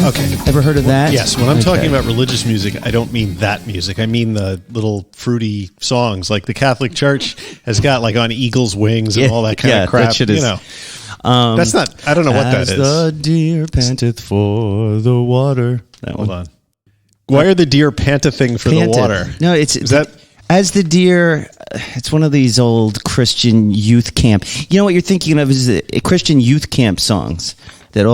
Okay. Ever heard of that? Yes. When I'm talking about religious music, I don't mean that music. I mean the little fruity songs. Like the Catholic Church has got like On Eagle's Wings and all that kind of crap. That shit is, that's not, I don't know what that is. As the deer panteth for the water. Hold on. Why are the deer panting for the water? No, is that... As the deer, it's one of these old Christian youth camp. You know what you're thinking of is Christian youth camp songs that it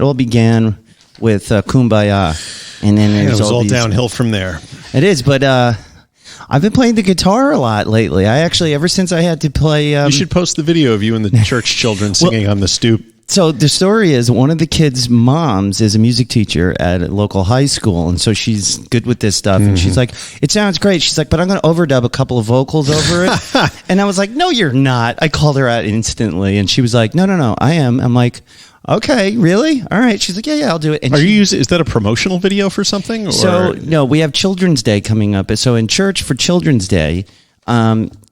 all began with Kumbaya, and then it was all downhill from there. It is, but I've been playing the guitar a lot lately. I actually, ever since I had to play, you should post the video of you and the church children singing on the stoop. So the story is one of the kids' moms is a music teacher at a local high school, and so she's good with this stuff. And she's like, "It sounds great." She's like, "But I'm going to overdub a couple of vocals over it." And I was like, "No, you're not." I called her out instantly, and she was like, "No, I am." I'm like, "Okay, really? All right." She's like, "Yeah, I'll do it." And is that a promotional video for something? Or? So no, we have Children's Day coming up. So in church for Children's Day,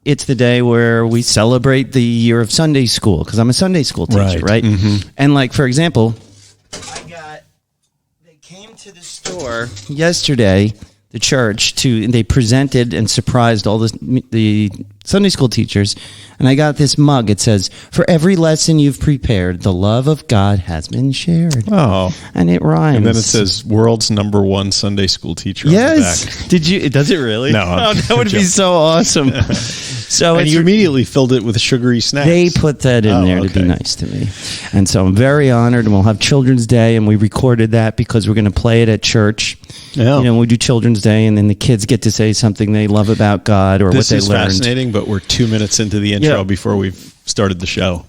it's the day where we celebrate the year of Sunday school, because I'm a Sunday school teacher, right? And like, for example, they came to the store yesterday, the church, and they presented and surprised all the Sunday school teachers, and I got this mug. It says, "For every lesson you've prepared, the love of God has been shared." Oh. And it rhymes. And then it says, "World's #1 Sunday school teacher." Yes. On the back. Did you? Does it really? No. Oh, that would be so awesome. And you immediately filled it with sugary snacks. They put that in there to be nice to me. And so I'm very honored, and we'll have Children's Day, and we recorded that because we're going to play it at church. Yeah. You know, we do Children's Day, and then the kids get to say something they love about God or what they learned. This is fascinating, but we're 2 minutes into the intro before we've started the show.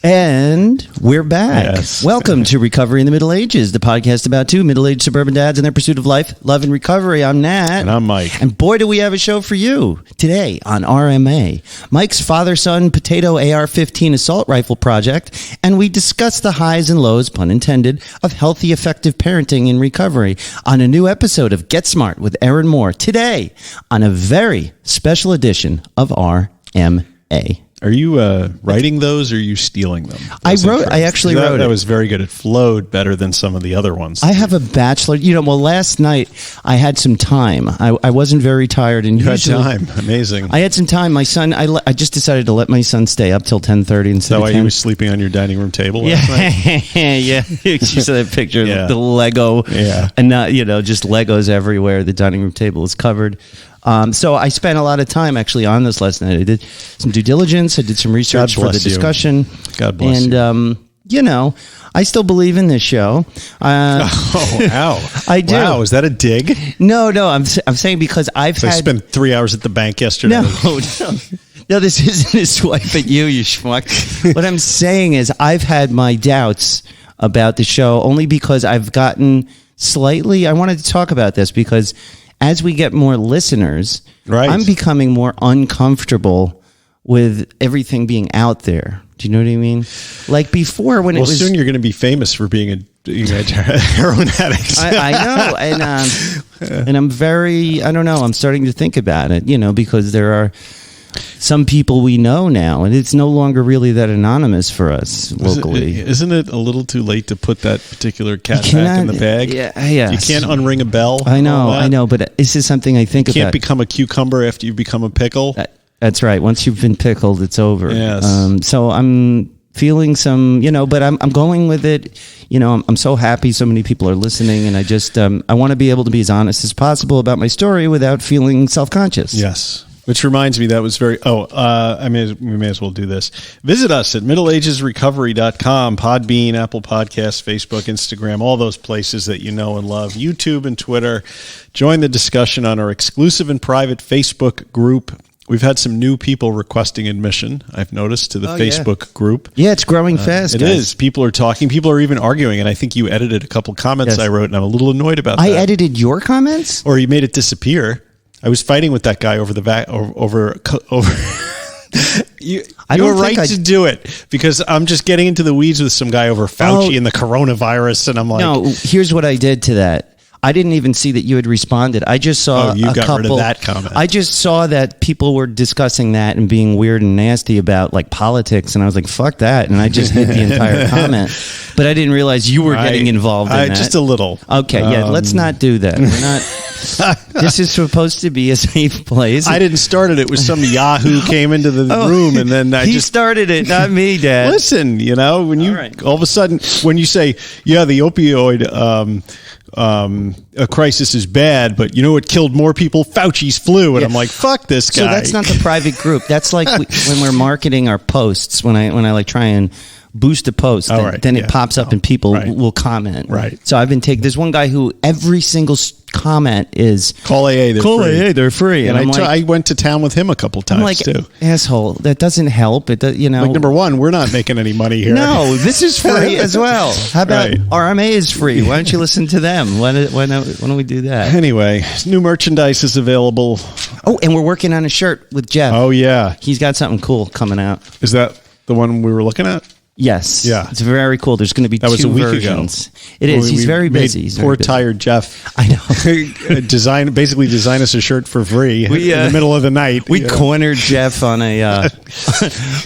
And we're back. Yes. Welcome to Recovery in the Middle Ages, the podcast about two middle-aged suburban dads and their pursuit of life, love, and recovery. I'm Nat. And I'm Mike. And boy, do we have a show for you today on RMA. Mike's father-son potato AR-15 assault rifle project, and we discuss the highs and lows, pun intended, of healthy, effective parenting in recovery on a new episode of Get Smart with Erin Moore today on a very special edition of RMA. Are you writing those, or are you stealing them? I actually wrote it. That was very good. It flowed better than some of the other ones. I have a bachelor. Last night I had some time. I wasn't very tired. And you had time. Amazing. I had some time. My son, I just decided to let my son stay up till 10:30 instead of 10. Is that why he was sleeping on your dining room table last night? Yeah. You saw that picture of the Lego. Yeah. And just Legos everywhere. The dining room table is covered. So I spent a lot of time actually on this last night. I did some due diligence. I did some research for the discussion. God bless you. And, I still believe in this show. Ow. I do. Wow, is that a dig? No, I'm saying because I spent 3 hours at the bank yesterday. No, this isn't a swipe at you schmuck. What I'm saying is I've had my doubts about the show only because I've gotten I wanted to talk about this because as we get more listeners, I'm becoming more uncomfortable with everything being out there. Do you know what I mean? Like before when soon you're going to be famous for being a heroin addict. I know. And I'm I don't know, I'm starting to think about it, because there are some people we know now, and it's no longer really that anonymous for us locally. Isn't it a little too late to put that particular cat back in the bag? Yeah. You can't unring a bell. I know, but this is something I think about. You can't become a cucumber after you become a pickle. That's right. Once you've been pickled, it's over. Yes. So I'm feeling some, but I'm going with it. I'm so happy so many people are listening, and I just I want to be able to be as honest as possible about my story without feeling self-conscious. Yes. Which reminds me, that was we may as well do this. Visit us at middleagesrecovery.com, Podbean, Apple Podcasts, Facebook, Instagram, all those places that you know and love, YouTube and Twitter. Join the discussion on our exclusive and private Facebook group. We've had some new people requesting admission, I've noticed, to the Facebook group. Yeah, it's growing fast. It is. People are talking. People are even arguing, and I think you edited a couple comments I wrote, and I'm a little annoyed about that. I edited your comments? Or you made it disappear. I was fighting with that guy over the over. You were right to do it because I'm just getting into the weeds with some guy over Fauci and the coronavirus, and I'm like, no. Here's what I did to that. I didn't even see that you had responded. I just saw you got couple, rid of that comment. I just saw that people were discussing that and being weird and nasty about like politics, and I was like, "Fuck that!" And I just hit the entire comment. But I didn't realize you were getting involved in that. Just a little. Okay, yeah. Let's not do that. We're not. This is supposed to be a safe place. I didn't start it. It was some Yahoo came into the room, and then he started it, not me, Dad. Listen, when you all of a sudden when you say, "Yeah, the opioid." A crisis is bad, but you know what killed more people? Fauci's flu, and I'm like, fuck this guy. So that's not the private group. That's like when we're marketing our posts. When I like try and boost a post, then it pops up and people will comment. Right. So I've been taking. There's one guy who every single comment is call AA. They're free. And I went to town with him a couple times. I'm like, too. Asshole. That doesn't help. It does, Like, number one, we're not making any money here. No, this is free as well. How about RMA is free? Why don't you listen to them? Why don't we do that? Anyway, new merchandise is available. Oh, and we're working on a shirt with Jeff. Oh yeah, he's got something cool coming out. Is that the one we were looking at? Yes. Yeah. It's very cool. There's going to be that was two a week versions. ago. It is. He's very busy. Poor tired Jeff. I know. Basically design us a shirt for free in the middle of the night. We cornered Jeff on a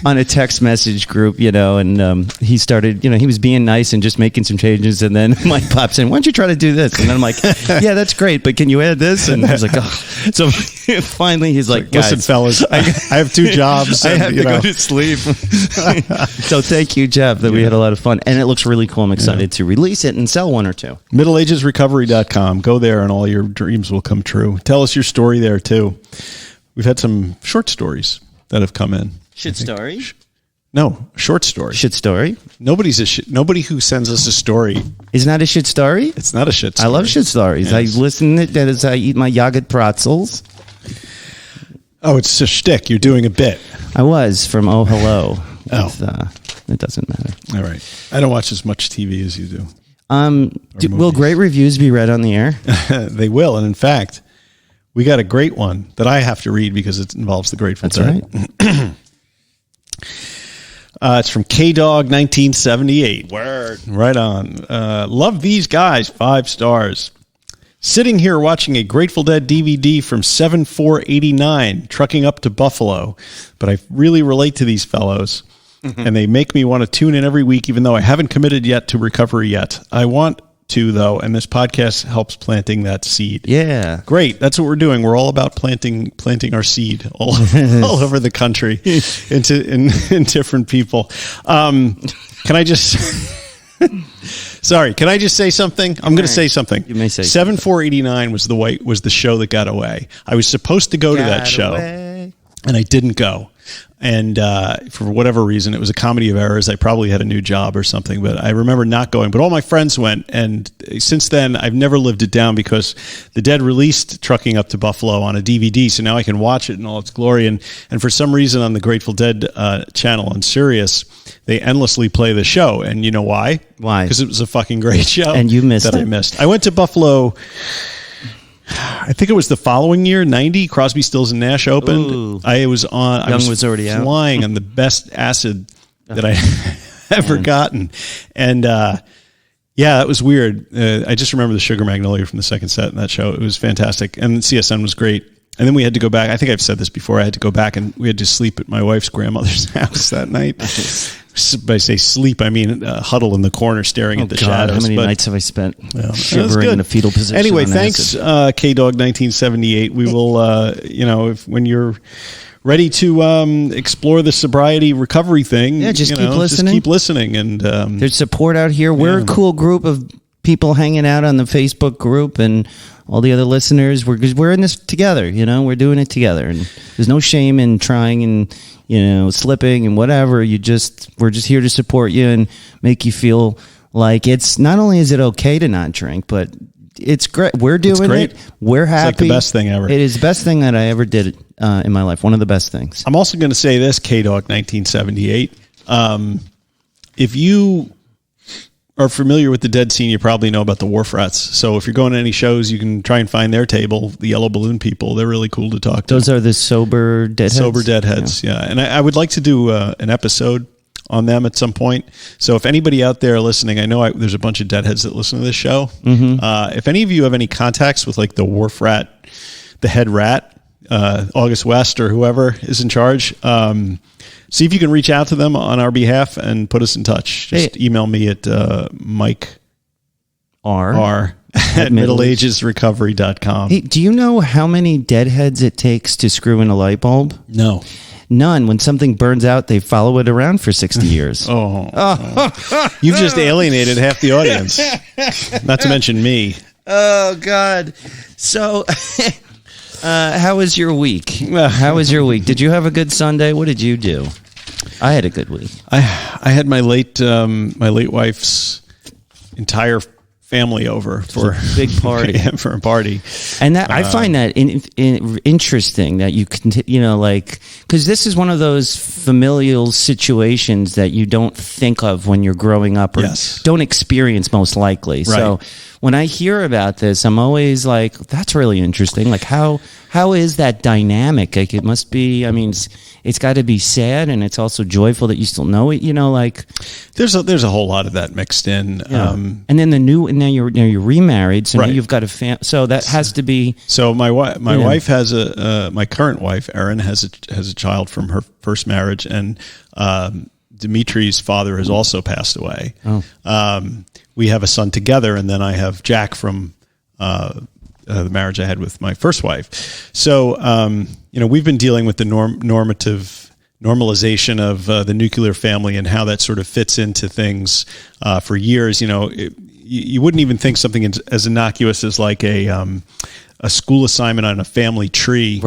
on a text message group, and he started, he was being nice and just making some changes, and then Mike pops in, why don't you try to do this? And then I'm like, yeah, that's great, but can you add this? And he's like, oh. So finally he's like, guys, listen, fellas, I have two jobs. I have to go to sleep. So thank you, Jeff, that we had a lot of fun, and it looks really cool. I'm excited to release it and sell one or two. middleagesrecovery.com. Go there and all your dreams will come true. Tell us your story there too. We've had some short stories that have come in. Shit story? No, short story. Shit story? Nobody who sends us a story. Isn't that a shit story? It's not a shit story. I love shit stories. Yes. I listen to it as I eat my yogurt pretzels. Oh, it's a shtick. You're doing a bit. I was from Oh Hello. It doesn't matter. All right. I don't watch as much TV as you do. Will great reviews be read on the air? They will. And in fact, we got a great one that I have to read because it involves the Grateful Dead. Right. It's from K-Dog 1978. Word. Right on. Love these guys. 5 stars. Sitting here watching a Grateful Dead DVD from 7/4/89, trucking up to Buffalo. But I really relate to these fellows. And they make me want to tune in every week, even though I haven't committed yet to recovery yet. I want to, though, and this podcast helps planting that seed. Yeah. Great. That's what we're doing. We're all about planting our seed all over the country in different people. Can I just... Sorry, can I just say something? I'm going to say something. You may say 7/4/89 was the show that got away. I was supposed to go to that show, and I didn't go. And for whatever reason, it was a comedy of errors. I probably had a new job or something, but I remember not going. But all my friends went, and since then, I've never lived it down because the Dead released Trucking Up to Buffalo on a DVD, so now I can watch it in all its glory. And for some reason on the Grateful Dead channel on Sirius, they endlessly play the show. And you know why? Why? Because it was a fucking great show. And you missed that it. I missed. I went to Buffalo... I think it was the following year, 90. Crosby, Stills, and Nash opened. Ooh. I was already flying on the best acid that I ever gotten, and that was weird. I just remember the Sugar Magnolia from the second set in that show. It was fantastic, and CSN was great. And then we had to go back. I think I've said this before. I had to go back, and we had to sleep at my wife's grandmother's house that night. By say sleep, I mean huddle in the corner staring at the shadows. How many nights have I spent shivering in a fetal position? Anyway, thanks, K-Dog 1978. We will, when you're ready to explore the sobriety recovery thing, just keep listening. Just keep listening. And there's support out here. We're a cool group of people hanging out on the Facebook group, and all the other listeners. We're in this together. We're doing it together, and there's no shame in trying and slipping and whatever. We're just here to support you and make you feel like it's not only is it okay to not drink, but it's great. We're doing it. We're happy. It's like the best thing ever. It is the best thing that I ever did in my life. One of the best things. I'm also going to say this, K-Dog 1978. If you are familiar with the dead scene, you probably know about the Wharf Rats. So if you're going to any shows, you can try and find their table, the Yellow Balloon people. They're really cool to talk to. Those are the sober deadheads? Sober deadheads, yeah. And I would like to do an episode on them at some point. So if anybody out there listening, I know there's a bunch of deadheads that listen to this show. If any of you have any contacts with like the Wharf Rat, the head rat, August West or whoever is in charge, see if you can reach out to them on our behalf and put us in touch. Just email me at Mike R at middleagesrecovery.com. Hey, do you know how many deadheads it takes to screw in a light bulb? No. None. When something burns out, they follow it around for 60 years. You've just alienated half the audience. Not to mention me. Oh, God. So... how was your week? How was your week? Did you have a good Sunday? What did you do? I had a good week. I had my late wife's entire family over for a big party. For a party, and that I find that interesting that you can, because this is one of those familial situations that you don't think of when you're growing up or don't experience most likely. Right. So when I hear about this, I'm always like, that's really interesting. Like how is that dynamic? Like it must be, I mean, it's got to be sad and it's also joyful that you still know it, like there's a whole lot of that mixed in. Yeah. And then now you're remarried. So now you've got a so that has to be. So my wife has my current wife, Erin, has a child from her first marriage, and Dimitri's father has also passed away. We have a son together, and then I have Jack from the marriage I had with my first wife. So, we've been dealing with the normalization of the nuclear family and how that sort of fits into things for years. You wouldn't even think something as innocuous as like a school assignment on a family tree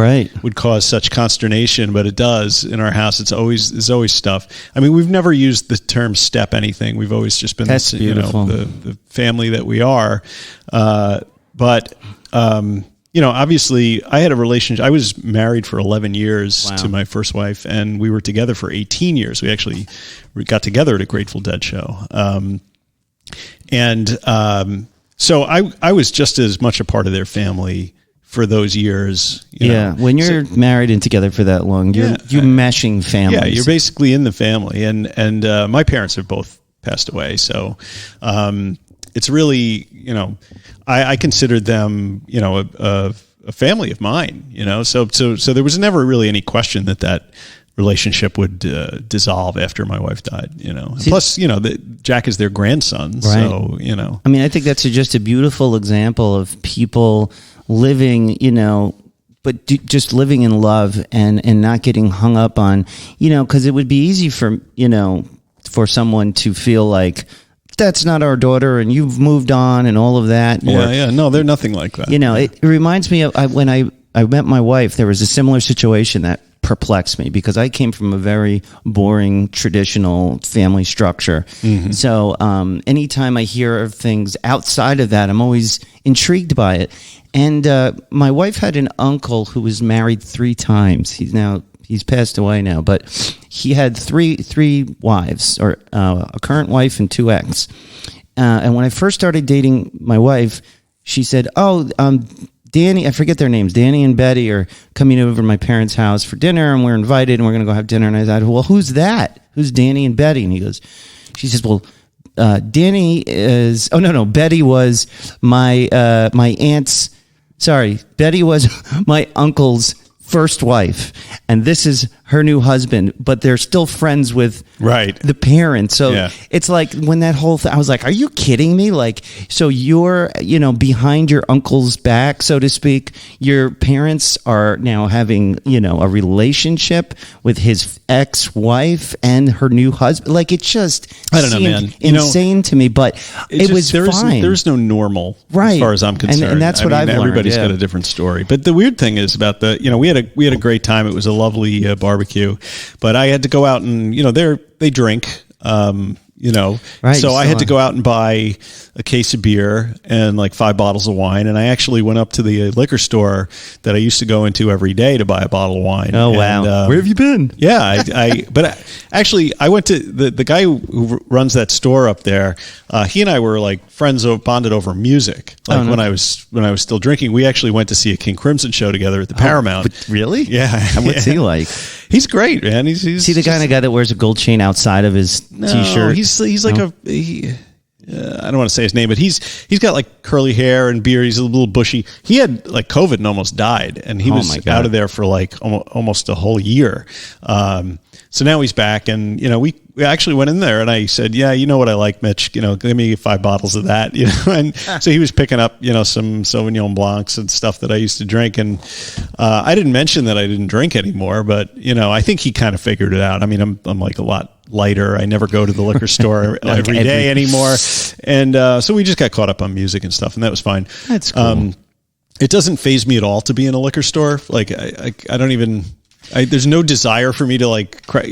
would cause such consternation, but it does in our house. There's always stuff. I mean, we've never used the term step anything. We've always just been the family that we are. But obviously I had a relationship. I was married for 11 years to my first wife, and we were together for 18 years. We got together at a Grateful Dead show. So I was just as much a part of their family for those years. When you're married and together for that long, you're meshing families. Yeah, you're basically in the family. And my parents have both passed away. So it's really, I considered them, a family of mine, So there was never really any question that relationship would dissolve after my wife died, Plus, Jack is their grandson, right. So, I mean, I think that's just a beautiful example of people living, but just living in love and not getting hung up on, because it would be easy for someone to feel like, that's not our daughter and you've moved on and all of that. No, they're nothing like that. It reminds me of when I met my wife, there was a similar situation that perplexed me because I came from a very boring, traditional family structure. Mm-hmm. So anytime I hear of things outside of that, I'm always intrigued by it. And my wife had an uncle who was married 3 times. He's passed away now, but he had three wives, or a current wife and 2 ex. And when I first started dating my wife, she said, Danny, I forget their names, Danny and Betty are coming over to my parents' house for dinner, and we're invited, and we're going to go have dinner. And I said, well, who's that? Who's Danny and Betty? And she says, well, Danny is, Betty was my aunt's, Betty was my uncle's first wife, and this is her new husband, but they're still friends with the parents. So it's like when that whole thing, I was like, are you kidding me? Like, so you're, behind your uncle's back, so to speak, your parents are now having, a relationship with his ex-wife and her new husband. Like, it just seemed insane to me, but it was fine. There's no normal, as far as I'm concerned. And that's what I've learned. Everybody's got a different story. But the weird thing is about we had a great time. It was a lovely barbecue, but I had to go out and they drink. Right, So I had to so- go out and buy a case of beer and like 5 bottles of wine. And I actually went up to the liquor store that I used to go into every day to buy a bottle of wine. Oh, wow. And, Where have you been? Yeah, actually, I went to the guy who runs that store up there. He and I were like friends, bonded over music. Like when I was still drinking, we actually went to see a King Crimson show together at the Paramount. But really? Yeah. What's he like? He's great, man. He's See the kind of guy that wears a gold chain outside of his t-shirt? He's like I don't want to say his name, but he's got like curly hair and beard. He's a little bushy. He had like COVID and almost died, and he was out of there for like almost a whole year. So now he's back, and we actually went in there, and I said, "Yeah, you know what I like, Mitch? Give me 5 bottles of that." And so he was picking up some Sauvignon Blancs and stuff that I used to drink, and I didn't mention that I didn't drink anymore, but I think he kind of figured it out. I mean, I'm like a lot lighter. I never go to the liquor store every day anymore, and so we just got caught up on music and stuff, and that was fine. That's cool. It doesn't faze me at all to be in a liquor store. Like I don't even. There's no desire for me to like, crack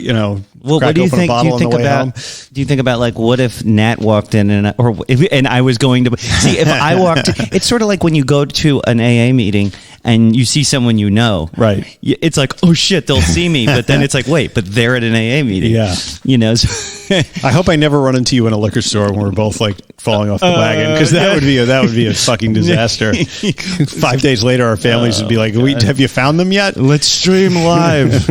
what do you open think? a bottle on the way home. Do you think about like what if Nat walked in and I was going to see if I walked? It's sort of like when you go to an AA meeting and you see someone right? It's like, oh shit, they'll see me, but then it's like, wait, but they're at an AA meeting, yeah. So I hope I never run into you in a liquor store when we're both like falling off the wagon, because that would be a fucking disaster. 5 days later, our families would be like, "Have you found them yet? Let's stream live."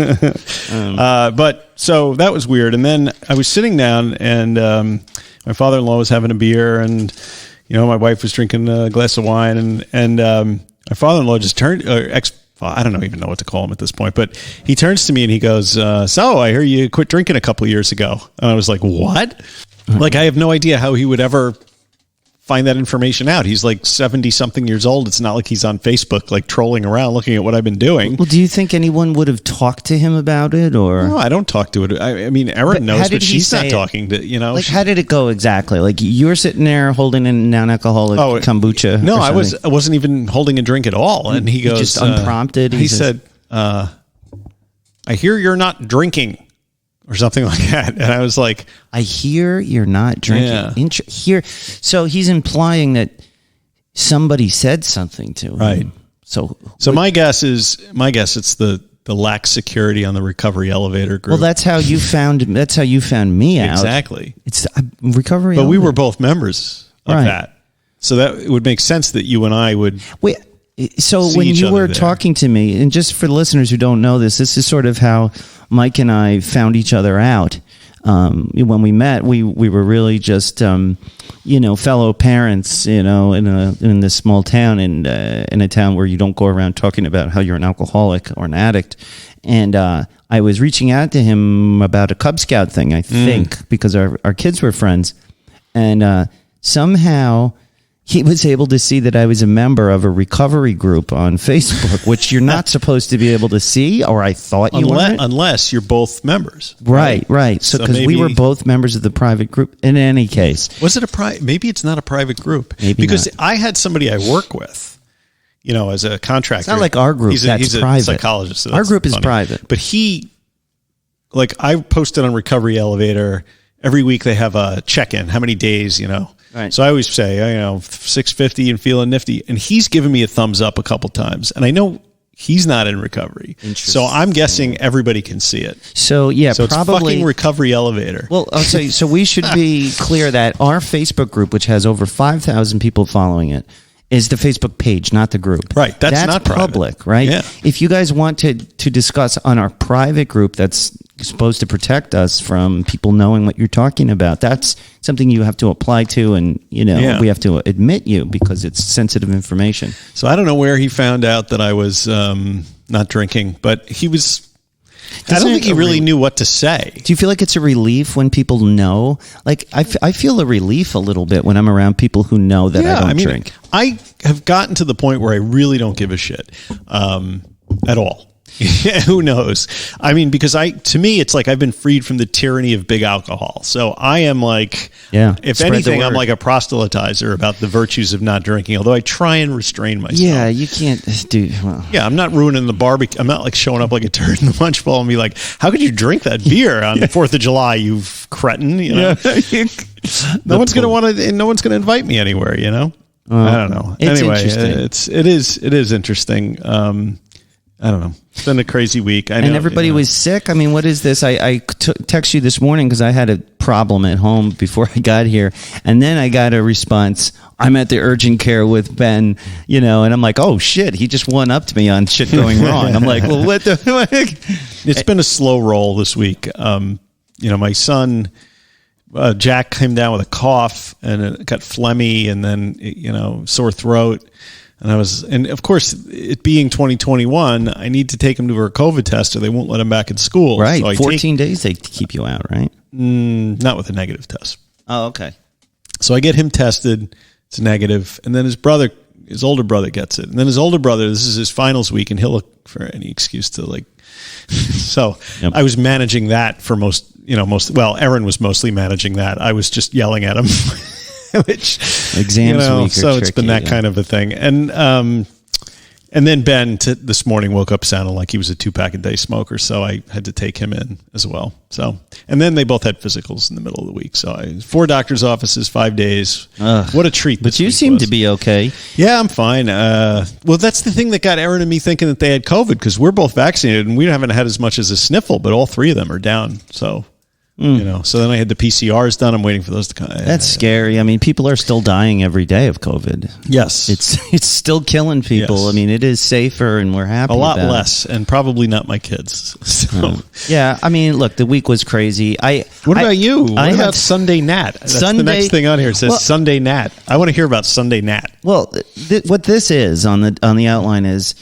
But so that was weird. And then I was sitting down, and my father-in-law was having a beer, and my wife was drinking a glass of wine, and my father-in-law just turned, I don't even know what to call him at this point, but he turns to me and he goes, "So I hear you quit drinking a couple of years ago." And I was like, "What?" Like, I have no idea how he would ever find that information out. He's like 70 something years old. It's not like he's on Facebook, like trolling around, looking at what I've been doing. Well, do you think anyone would have talked to him about it, or? No, I don't talk to it. I mean, Erin knows, but she's not talking to, Like, how did it go exactly? Like, you were sitting there holding a non-alcoholic kombucha. No, I wasn't even holding a drink at all. And he goes, just unprompted. He said, "I hear you're not drinking," or something like that. And I was like, "I hear you're not drinking." Yeah. So he's implying that somebody said something to him. Right. So my guess it's the lax security on the recovery elevator group. Well, that's how you found me out. Exactly. It's recovery. But elevator. we were both members of that. So that it would make sense that you and I would. Wait. So when you were talking to me, and just for the listeners who don't know this is sort of how Mike and I found each other out. When we met, we were really just fellow parents, in this small town, and in a town where you don't go around talking about how you're an alcoholic or an addict. And I was reaching out to him about a Cub Scout thing, I think, because our kids were friends, and somehow he was able to see that I was a member of a recovery group on Facebook, which you're not supposed to be able to see, or I thought you were. Unless you're both members. Right. So because we were both members of the private group in any case. Was it maybe it's not a private group. Maybe because not. I had somebody I work with, as a contractor. It's not like our group. That's private. A psychologist. So our group is funny. private. But I posted on Recovery Elevator, every week they have a check-in, how many days, Right. So I always say, 650 and feeling nifty. And he's given me a thumbs up a couple times. And I know he's not in recovery. So I'm guessing everybody can see it. So, yeah, so probably. It's fucking Recovery Elevator. Well, I'll tell you, so we should be clear that our Facebook group, which has over 5,000 people following it, is the Facebook page, not the group. Right. That's not public, right? Yeah. If you guys want to discuss on our private group that's supposed to protect us from people knowing what you're talking about, that's something you have to apply to, and we have to admit you because it's sensitive information. So I don't know where he found out that I was not drinking, but he was. I don't think he really knew what to say. Do you feel like it's a relief when people know? Like, I feel a relief a little bit when I'm around people who know that I don't drink. I have gotten to the point where I really don't give a shit at all. Who knows? I mean, because to me, it's like I've been freed from the tyranny of big alcohol. So I am like, if anything, I'm like a proselytizer about the virtues of not drinking, although I try and restrain myself. Yeah, you can't do well. Yeah, I'm not ruining the barbecue. I'm not like showing up like a turd in the lunch bowl and be like, how could you drink that beer on the 4th of July, you cretin? You know? No one's going to invite me anywhere, you know? I don't know. Anyway, it is interesting. I don't know. It's been a crazy week. I know, and everybody was sick. I mean, what is this? I text you this morning because I had a problem at home before I got here. And then I got a response. I'm at the urgent care with Ben, and I'm like, oh, shit. He just one-upped me on shit going wrong. I'm like, well, what the heck? It's been a slow roll this week. My son, Jack, came down with a cough and it got phlegmy and then, sore throat. And of course, it being 2021, I need to take him to a COVID test or they won't let him back in school. Right. So 14 days they keep you out, right? Not with a negative test. Oh, okay. So I get him tested. It's negative. And then his older brother gets it. And then his older brother, this is his finals week, and he'll look for any excuse to so yep. I was managing that for Erin was mostly managing that. I was just yelling at him. Which exams week so tricky, it's been that kind of a thing. And then Ben this morning woke up sounding like he was a 2-pack-a-day smoker, so I had to take him in as well. So, and then they both had physicals in the middle of the week. So 4 doctor's offices, 5 days. What a treat! But you seem to be okay. Yeah, I'm fine. Well, that's the thing that got Erin and me thinking that they had COVID because we're both vaccinated and we haven't had as much as a sniffle, but all 3 of them are down. So. So then I had the PCRs done. I'm waiting for those to come. That's scary. I mean, people are still dying every day of COVID. Yes. It's still killing people. Yes. I mean, it is safer and we're happy a lot about less and probably not my kids. So. Yeah. I mean, look, the week was crazy. What about you? What about Sunday Nat? That's the next thing on here. It says Sunday Nat. I want to hear about Sunday Nat. Well, what this is on the outline is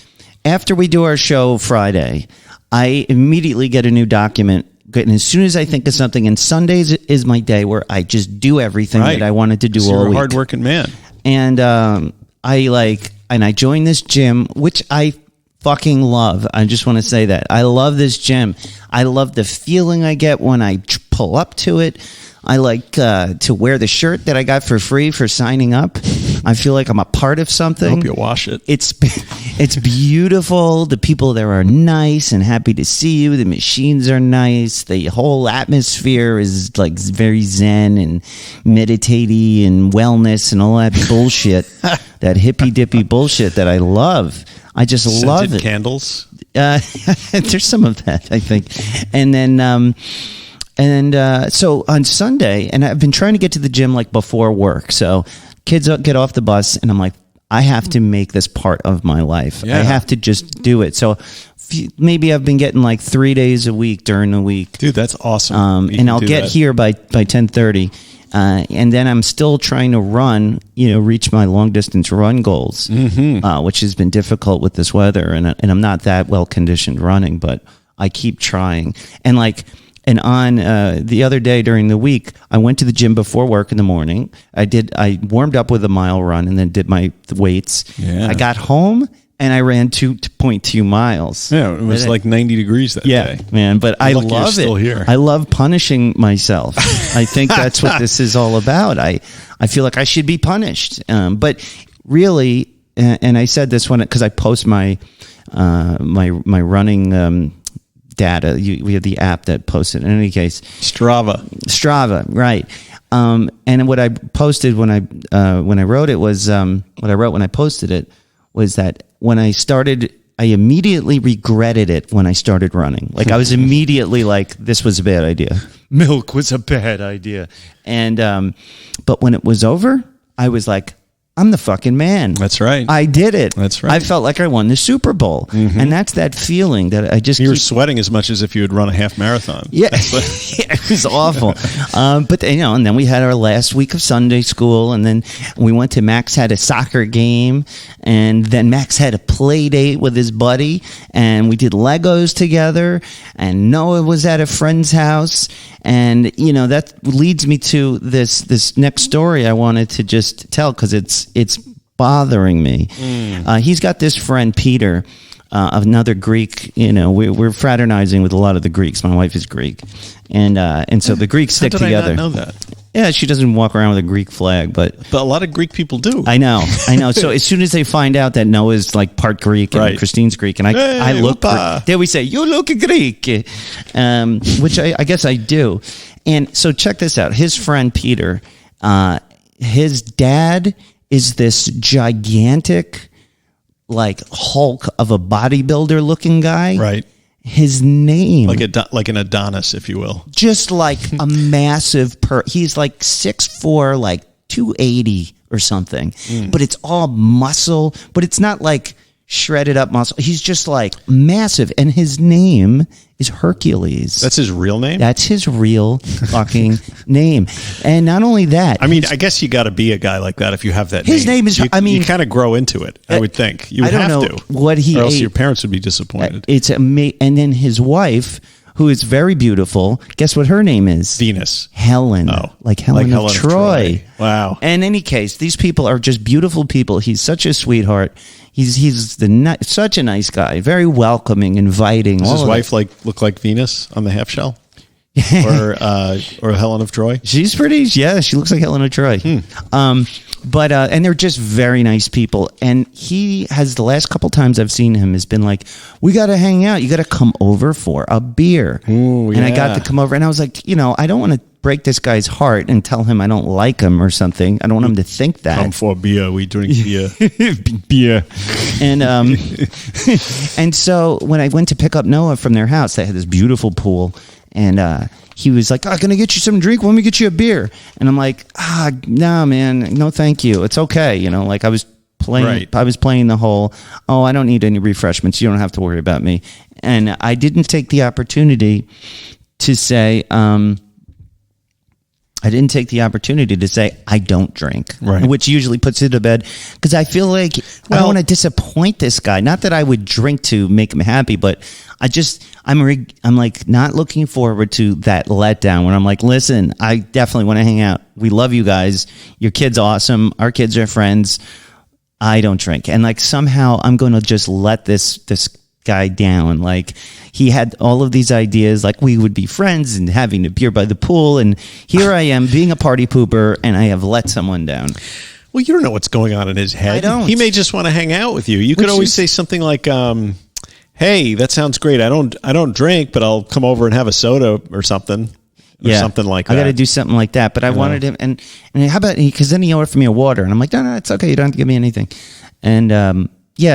after we do our show Friday, I immediately get a new document. And as soon as I think of something, and Sundays is my day where I just do everything that I wanted to do all week. You're a hardworking man. And I joined this gym, which I fucking love. I just want to say that. I love this gym. I love the feeling I get when I pull up to it. I like to wear the shirt that I got for free for signing up. I feel like I'm a part of something. I hope you wash it. It's beautiful. The people there are nice and happy to see you. The machines are nice. The whole atmosphere is like very zen and meditative and wellness and all that bullshit. That hippy dippy bullshit that I love. I just love it. Candles. There's some of that, I think. And then. So on Sunday, and I've been trying to get to the gym like before work. So kids get off the bus and I'm like, I have to make this part of my life. Yeah. I have to just do it. So maybe I've been getting like 3 days a week during the week. Dude, that's awesome. And I'll get here by 10:30. And then I'm still trying to run, reach my long distance run goals, which has been difficult with this weather. And I'm not that well conditioned running, but I keep trying. And on the other day during the week, I went to the gym before work in the morning. I warmed up with a mile run and then did my weights. Yeah. I got home and I ran 2.2 miles. Yeah, it was like 90 degrees that day. Yeah, man, but I love it. Still here. I love punishing myself. I think that's what this is all about. I feel like I should be punished. But really, and I said this because I post my running data. We have the app that posts it. In any case, Strava, right? And what I posted when I wrote it was what I wrote when I posted it was that when I started, I immediately regretted it when I started running. Like I was immediately like, this was a bad idea. Milk was a bad idea. And but when it was over, I was like, I'm the fucking man. That's right. I did it. That's right. I felt like I won the Super Bowl. Mm-hmm. And that's that feeling that I just You were sweating as much as if you had run a half marathon. Yeah. It was awful. But and then we had our last week of Sunday school, and then we went to Max had a soccer game, and then Max had a play date with his buddy, and we did Legos together, and Noah was at a friend's house, and that leads me to this next story I wanted to just tell because it's bothering me. He's got this friend Peter another Greek. We're fraternizing with a lot of the Greeks. My wife is Greek, and so the Greeks stick together. I not know that? Yeah, she doesn't walk around with a Greek flag, but a lot of Greek people do. I know. So as soon as they find out that Noah's like part Greek and Christine's Greek, and I look, there we say, you look Greek, which I guess I do. And so check this out. His friend Peter, his dad is this gigantic, like Hulk of a bodybuilder looking guy. Right. His name, like an Adonis, if you will, just like a massive. He's like 6'4", like 280 or something. But it's all muscle. But it's not like shredded up muscle. He's just like massive, and his name is Hercules. That's his real name? That's his real fucking name. And not only that, I mean, I guess you got to be a guy like that if you have that his name is, you kind of grow into it, I would think. You would I don't have know to. What he or else ate. your parents would be disappointed. It's amazing. And then his wife, who is very beautiful, guess what her name is? Venus. Helen. Oh, like Helen of Troy. Wow. In any case, these people are just beautiful people. He's such a sweetheart. He's such a nice guy, very welcoming, inviting. Does his wife look like Venus on the half shell, or Helen of Troy? She's pretty. Yeah, she looks like Helen of Troy. But and they're just very nice people. And he has, the last couple times I've seen him, has been like, we got to hang out. You got to come over for a beer. Ooh, yeah. And I got to come over, and I was like, I don't want to break this guy's heart and tell him I don't like him or something. I don't want him to think that. Come for beer. We drink beer. Beer. And and so when I went to pick up Noah from their house, they had this beautiful pool, and he was like, "I'm gonna get you some drink. Let me get you a beer." And I'm like, "No, man, no, thank you. It's okay." Like I was playing. Right. I was playing the whole, I don't need any refreshments. You don't have to worry about me. And I didn't take the opportunity to say, I don't drink, right. Which usually puts it to bed, because I feel like I don't want to disappoint this guy. Not that I would drink to make him happy, but I'm like not looking forward to that letdown when I'm like, listen, I definitely want to hang out. We love you guys. Your kid's awesome. Our kids are friends. I don't drink, and like somehow I'm going to just let this guy down. Like he had all of these ideas, like we would be friends and having a beer by the pool, and here I am being a party pooper, and I have let someone down. Well, you don't know what's going on in his head. I don't. He may just want to hang out with you. You could always say something like, hey, that sounds great. I don't drink, but I'll come over and have a soda or something. Or something like that. I got to do something like that. But I wanted him, and how about, because then he ordered for me a water, and I'm like, no, it's okay. You don't have to give me anything. And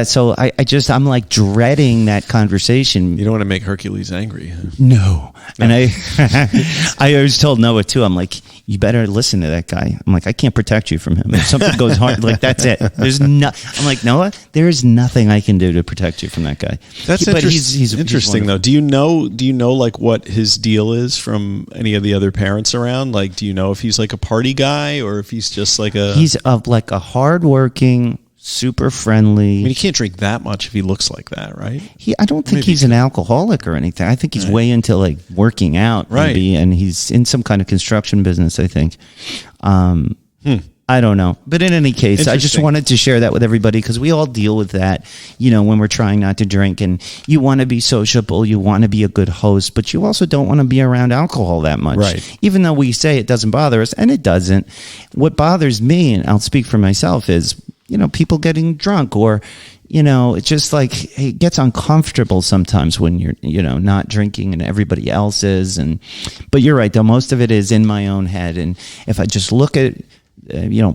so I'm like dreading that conversation. You don't want to make Hercules angry. Huh? No. And I always told Noah too, I'm like, you better listen to that guy. I'm like, I can't protect you from him. If something goes hard, like that's it. I'm like, Noah, there is nothing I can do to protect you from that guy. That's but he's interesting though. Do you know like what his deal is from any of the other parents around? Like, do you know if he's like a party guy or if he's just like he's like a hardworking, super friendly. I mean, he can't drink that much if he looks like that, right? I don't think he's an alcoholic or anything. I think he's way into like working out, maybe, and he's in some kind of construction business, I think. I don't know. But in any case, I just wanted to share that with everybody, because we all deal with that, when we're trying not to drink, and you want to be sociable, you want to be a good host, but you also don't want to be around alcohol that much. Right. Even though we say it doesn't bother us, and it doesn't. What bothers me, and I'll speak for myself, is people getting drunk, or, it's just like, it gets uncomfortable sometimes when you're, not drinking and everybody else is. But you're right, though, most of it is in my own head. And if I just look at,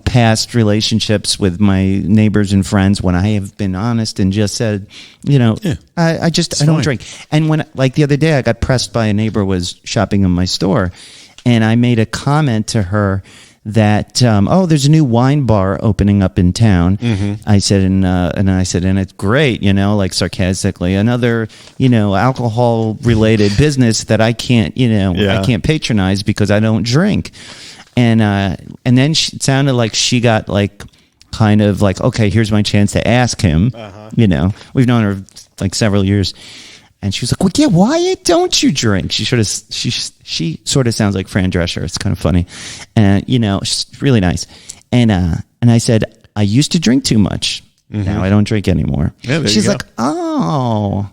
past relationships with my neighbors and friends, when I have been honest and just said, I don't drink. And when, like the other day, I got pressed by a neighbor was shopping in my store, and I made a comment to her that there's a new wine bar opening up in town. Mm-hmm. I said, and it's great, like sarcastically, another alcohol related business that I can't I can't patronize because I don't drink. And then it sounded like she got like kind of like, okay, here's my chance to ask him. Uh-huh. We've known her like several years. And she was like, well, yeah, why don't you drink? She sort of sounds like Fran Drescher. It's kind of funny. And, she's really nice. And I said, I used to drink too much. Now I don't drink anymore. Yeah, there She's you go. like, oh,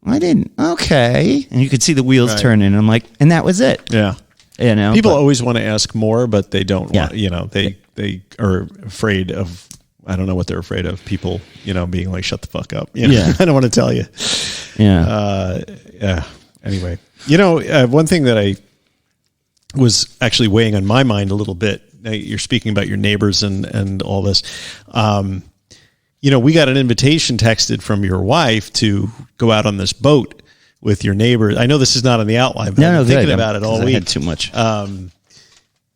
I didn't. Okay. And you could see the wheels turning. And I'm like, and that was it. Yeah. People always want to ask more, but they don't want, they are afraid of, I don't know what they're afraid of. People, being like, shut the fuck up. I don't want to tell you. Yeah. Anyway, one thing that I was actually weighing on my mind a little bit. You're speaking about your neighbors and all this. We got an invitation texted from your wife to go out on this boat with your neighbors. I know this is not on the outline, but I've been thinking about it all week. I had too much.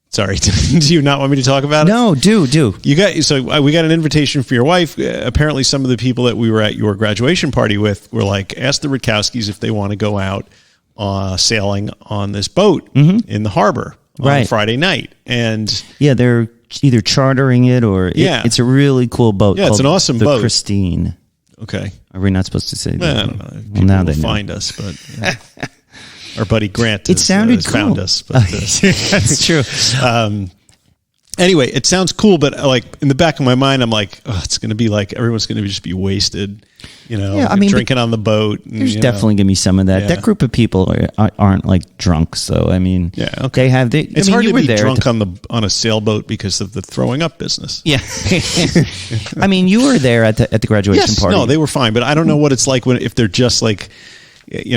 Sorry, do you not want me to talk about it? No, do. We got an invitation for your wife. Apparently, some of the people that we were at your graduation party with were like, ask the Rutkowskis if they want to go out sailing on this boat in the harbor on Friday night. And they're either chartering it or it's a really cool boat. Yeah, it's an awesome boat. Christine. Okay. Are we not supposed to say that? I don't know. People now they find us, but our buddy Grant has found us. But, that's true. Anyway, it sounds cool, but like in the back of my mind, I'm like, it's going to be like everyone's going to just be wasted, drinking on the boat. There's definitely going to be some of that. Yeah. That group of people aren't like drunk, so I mean, they have. It's hard to be drunk on a sailboat because of the throwing up business. Yeah, I mean, you were there at the graduation party. No, they were fine, but I don't know what it's like if they're just like,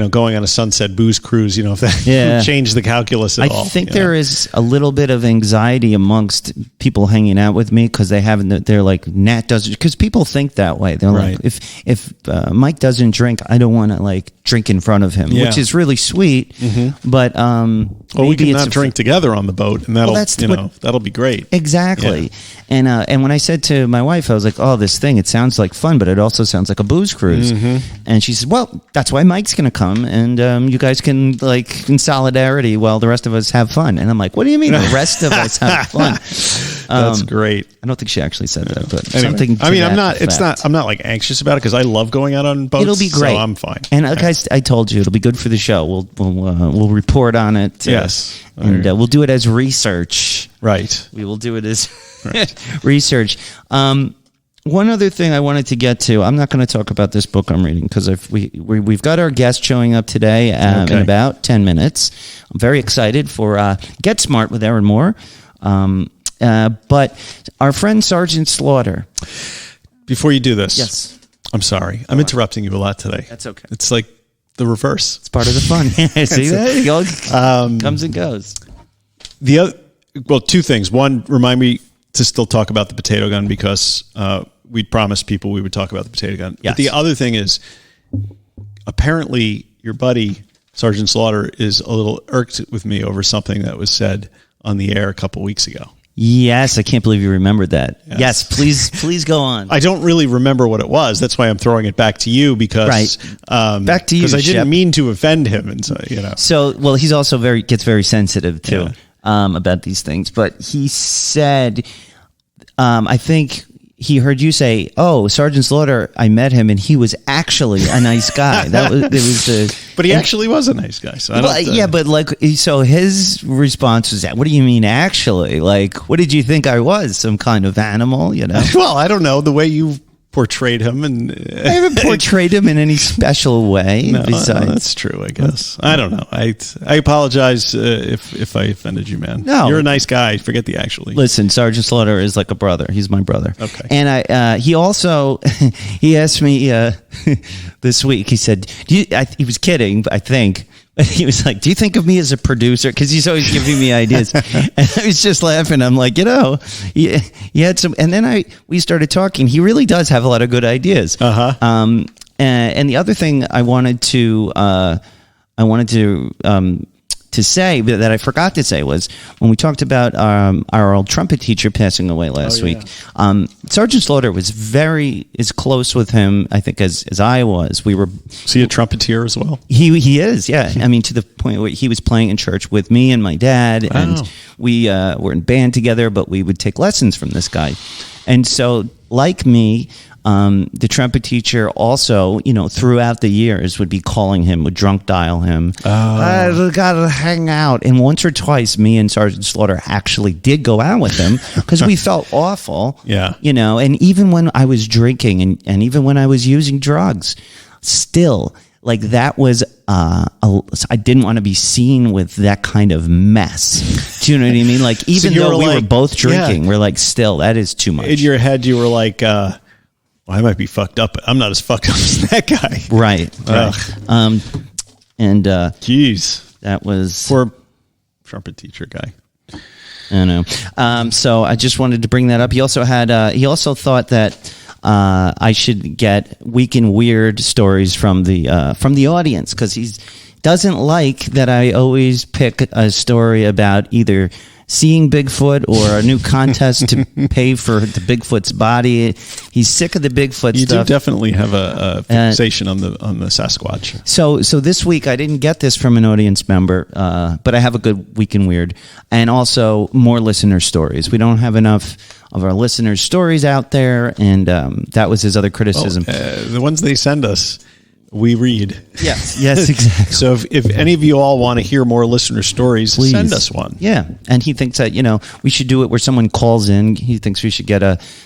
going on a sunset booze cruise, if that changed the calculus at all. I think there is a little bit of anxiety amongst people hanging out with me because they're like, Nat doesn't, because people think that way. They're like, if Mike doesn't drink, I don't want to like drink in front of him, which is really sweet. But we can not drink together on the boat, and that'll be great. Exactly. Yeah. And when I said to my wife, I was like, oh, this thing, it sounds like fun, but it also sounds like a booze cruise. And she said, well, that's why Mike's going to come, and you guys can like in solidarity while the rest of us have fun. And I'm like, what do you mean the rest of us have fun? That's great. I don't think she actually said that, but anyway, something. I'm not like anxious about it because I love going out on boats. It'll be great. So I'm fine. And guys, I told you it'll be good for the show. We'll report on it. Yes, and we'll do it as research. Right. We will do it as research. One other thing I wanted to get to, I'm not going to talk about this book I'm reading because we've got our guest showing up today in about 10 minutes. I'm very excited for Get Smart with Erin Moore. But our friend Sergeant Slaughter. Before you do this, yes, I'm sorry. I'm interrupting you a lot today. That's okay. It's like the reverse. It's part of the fun. See that? Comes and goes. Two things. One, remind me to still talk about the potato gun because we promised people we would talk about the potato gun. Yes. But the other thing is, apparently your buddy, Sergeant Slaughter, is a little irked with me over something that was said on the air a couple weeks ago. Yes, I can't believe you remembered that. Yes, please go on. I don't really remember what it was. That's why I'm throwing it back to you because back to you, because I didn't mean to offend him, and so So he's also gets very sensitive too about these things. But he said, I think he heard you say, "Oh, Sergeant Slaughter, I met him, and he was actually a nice guy." But he actually was a nice guy. So but like, so his response was that, "What do you mean, actually? Like, what did you think I was? Some kind of animal? Well, I don't know the way you portrayed him, and I haven't portrayed him in any special way. No, that's true. I guess I don't know. I apologize if I offended you, man. No, you're a nice guy. Forget the actually. Listen, Sergeant Slaughter is like a brother. He's my brother. Okay. And he also he asked me this week. He said, he was kidding, I think. But he was like, do you think of me as a producer? Because he's always giving me ideas. And I was just laughing. I'm like, he had some. And then we started talking. He really does have a lot of good ideas. And the other thing I wanted to say that I forgot to say was when we talked about our old trumpet teacher passing away last week. Sergeant Slaughter was very as close with him, I think, as I was. Is he a trumpeter as well? He is, yeah. I mean, to the point where he was playing in church with me and my dad, and we were in band together, but we would take lessons from this guy. And so, like me, The trumpet teacher also, throughout the years would be calling him, would drunk dial him. I gotta hang out. And once or twice, me and Sergeant Slaughter actually did go out with him because we felt awful. Yeah. And even when I was drinking and even when I was using drugs, still, like that was, I didn't want to be seen with that kind of mess. Do you know what I mean? Like, even though we were both drinking, we're like, still, that is too much. In your head, you were like, well, I might be fucked up, but I'm not as fucked up as that guy. Right. Jeez. That was... Poor trumpet teacher guy. I know. So I just wanted to bring that up. He also thought that I should get Weak and Weird stories from the audience, because he doesn't like that I always pick a story about either seeing Bigfoot or a new contest to pay for the Bigfoot's body. He's sick of the Bigfoot stuff. You do definitely have a fixation on the Sasquatch. So this week I didn't get this from an audience member, but I have a good Week in Weird, and also more listener stories. We don't have enough of our listeners' stories out there, and that was his other criticism. The ones they send us, we read. Yes, exactly. So if any of you all want to hear more listener stories, please send us one. Yeah, and he thinks that we should do it where someone calls in. He thinks we should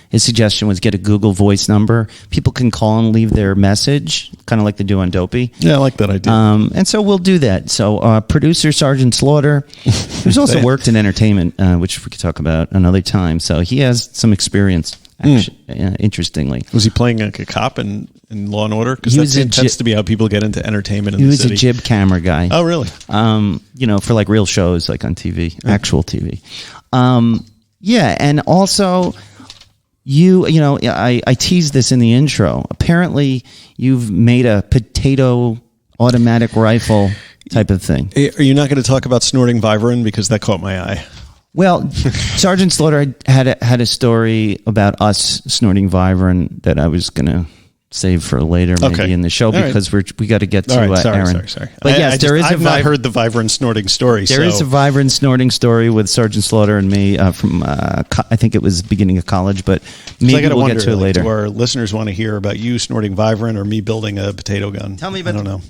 his suggestion was get a Google Voice number. People can call and leave their message, kind of like they do on Dopey. Yeah, I like that idea. And so we'll do that. So producer Sergeant Slaughter, who's also worked in entertainment, which we could talk about another time. So he has some experience. Actually, interestingly, was he playing like a cop in Law and Order? Because that tends to be how people get into entertainment in the city. He was a jib camera guy. Oh, really? For like real shows, like on TV, actual TV. Yeah, and also I teased this in the intro. Apparently, you've made a potato automatic rifle type of thing. Are you not going to talk about snorting Vivarin, because that caught my eye? Well, Sergeant Slaughter had a story about us snorting Vivarin that I was going to save for later, maybe in the show, because we got to get to Erin. Sorry. But yes, I've not heard the Vivarin snorting story. There is a Vivarin snorting story with Sergeant Slaughter and me from I think it was beginning of college, but maybe we'll get to it later. Do our listeners want to hear about you snorting Vivarin or me building a potato gun? Tell me about. I don't know.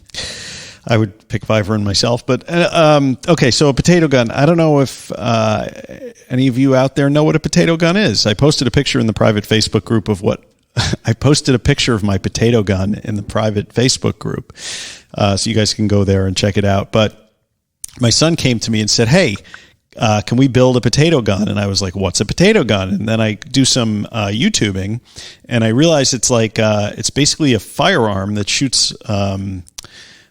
I would pick Vivarin myself, but okay. So a potato gun. I don't know if any of you out there know what a potato gun is. I posted a picture in the private Facebook group of what I posted a picture of my potato gun in the private Facebook group, so you guys can go there and check it out. But my son came to me and said, "Hey, can we build a potato gun?" And I was like, "What's a potato gun?" And then I do some YouTubing, and I realized it's basically a firearm that shoots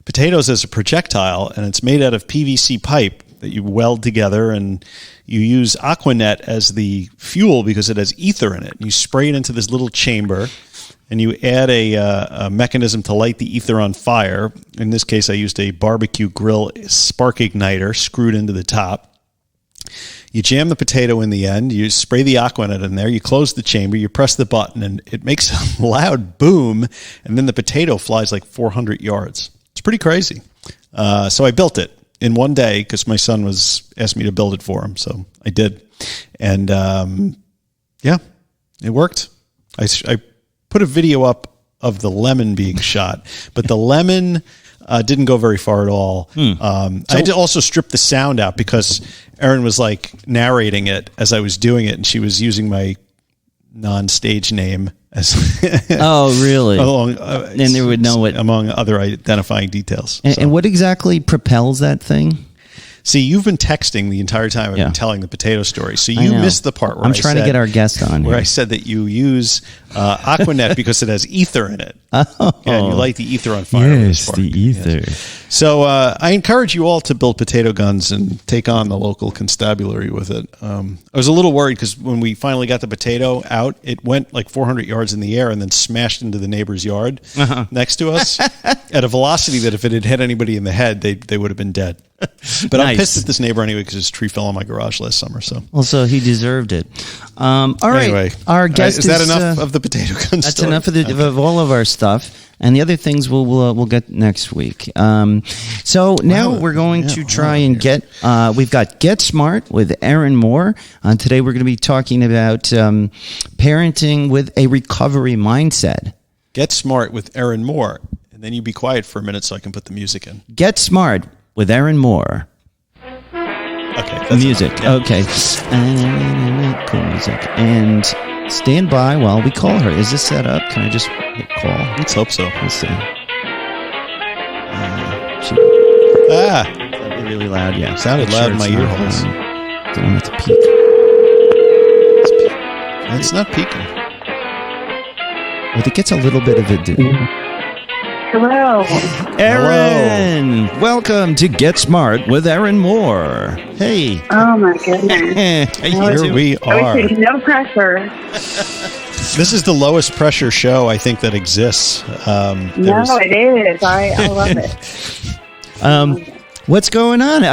potatoes as a projectile, and it's made out of PVC pipe that you weld together, and you use Aquanet as the fuel because it has ether in it. You spray it into this little chamber, and you add a mechanism to light the ether on fire. In this case, I used a barbecue grill spark igniter screwed into the top. You jam the potato in the end, you spray the Aquanet in there, you close the chamber, you press the button, and it makes a loud boom, and then the potato flies like 400 yards. It's pretty crazy. So I built it in one day because my son asked me to build it for him. So I did. And it worked. I put a video up of the lemon being shot, but the lemon didn't go very far at all. I had to also strip the sound out because Erin was like narrating it as I was doing it, and she was using my non-stage name as oh, really? And they would know it among other identifying details. And what exactly propels that thing? See, you've been texting the entire time I've been telling the potato story, so you missed the part where I'm trying to get our guest on where here. I said that you use Aquanet because it has ether in it. Oh. And you light the ether on fire. Yes, the ether. Yes. So I encourage you all to build potato guns and take on the local constabulary with it. I was a little worried because when we finally got the potato out, it went like 400 yards in the air and then smashed into the neighbor's yard next to us at a velocity that if it had hit anybody in the head, they would have been dead. But nice. I'm pissed at this neighbor anyway because his tree fell on my garage last summer. So also he deserved it. All right, anyway, our guest is that enough of the potato gun? That's enough of all of our stuff. And the other things we'll get next week. So now we're going to try and get. We've got Get Smart with Erin Moore. Today we're going to be talking about parenting with a recovery mindset. Get Smart with Erin Moore, and then you be quiet for a minute so I can put the music in. Get Smart with Erin Moore. Okay, that's music. Yeah. Okay, cool music. And stand by while we call her. Is this set up? Can I just hit call? Let's hope so. Let's see. Really loud. Yeah, Sounded loud in my ear holes. Don't want it to peak. It's not peaking. Well, it gets a little bit of it. Hello. Erin, welcome to Get Smart with Erin Moore. Hey. Oh my goodness. Here we are. No pressure. This is the lowest pressure show I think that exists. No, it is. I love it. What's going on?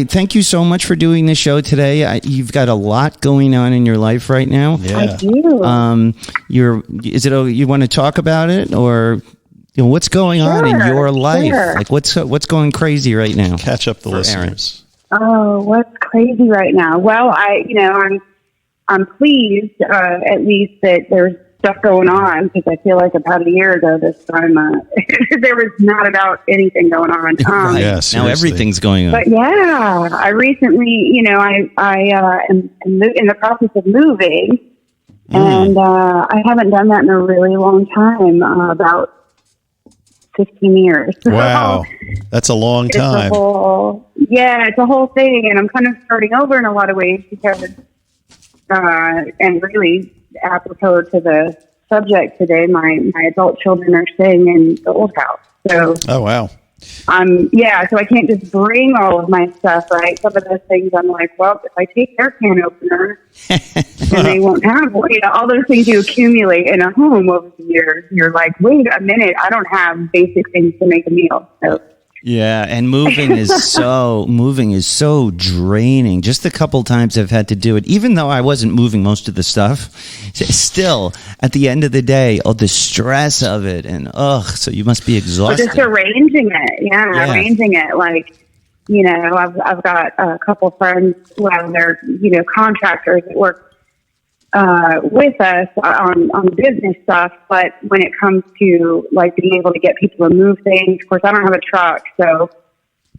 Thank you so much for doing this show today. You've got a lot going on in your life right now. Yeah. I do. You want to talk about it, or what's going on in your life? Sure. Like what's going crazy right now? Catch up the listeners. Oh, what's crazy right now? Well, I'm pleased at least that there's stuff going on, because I feel like about a year ago this time there was not about anything going on. Right. Yeah, now seriously. everything's going on. But yeah, I recently, I am in the process of moving, and I haven't done that in a really long time, about 15 years. Wow, that's a long time. It's a whole thing, and I'm kind of starting over in a lot of ways because, and really apropos to the subject today, my adult children are staying in the old house. So, oh wow. So I can't just bring all of my stuff, right? Some of those things I'm like, well, if I take their can opener, then they won't have one. All those things you accumulate in a home over the years. You're like, wait a minute, I don't have basic things to make a meal. So. Yeah, and moving is so draining. Just a couple times I've had to do it, even though I wasn't moving most of the stuff. Still, at the end of the day, the stress of it, and so you must be exhausted. Or just arranging it, arranging it. Like, I've got a couple friends who have their contractors that work with us on business stuff, but when it comes to like being able to get people to move things, of course I don't have a truck, so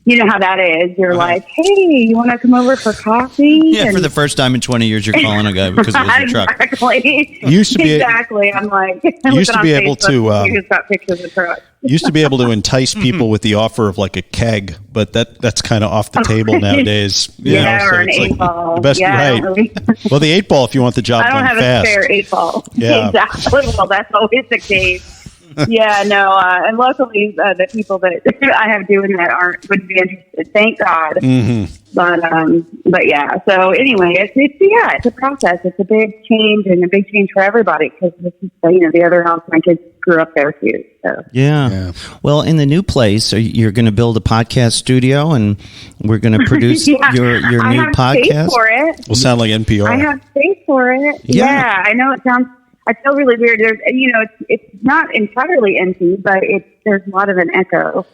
you know how that is. You're like, hey, you want to come over for coffee? Yeah, for the first time in 20 years, you're calling a guy because it was your truck. Exactly. Used to be exactly. I'm like, used to be able to. You just got pictures of trucks. Used to be able to entice people with the offer of like a keg, but that's kind of off the table nowadays. Or an 8-ball. The best, right? Really. Well, the 8-ball if you want the job done fast. I don't have a spare 8-ball. Yeah. Exactly. Well, that's always the case. Yeah, no, and luckily the people that I have doing that wouldn't be interested. Thank God. Mm-hmm. But yeah. So anyway, it's a process. It's a big change, and a big change for everybody, because this is the other house my kids grew up there too. So yeah. Well, in the new place, you're going to build a podcast studio, and we're going to produce your new I have podcast. Space for it. Will sound like NPR. I have space for it. Yeah, I know it sounds. I feel really weird. There's, it's not entirely empty, but there's a lot of an echo.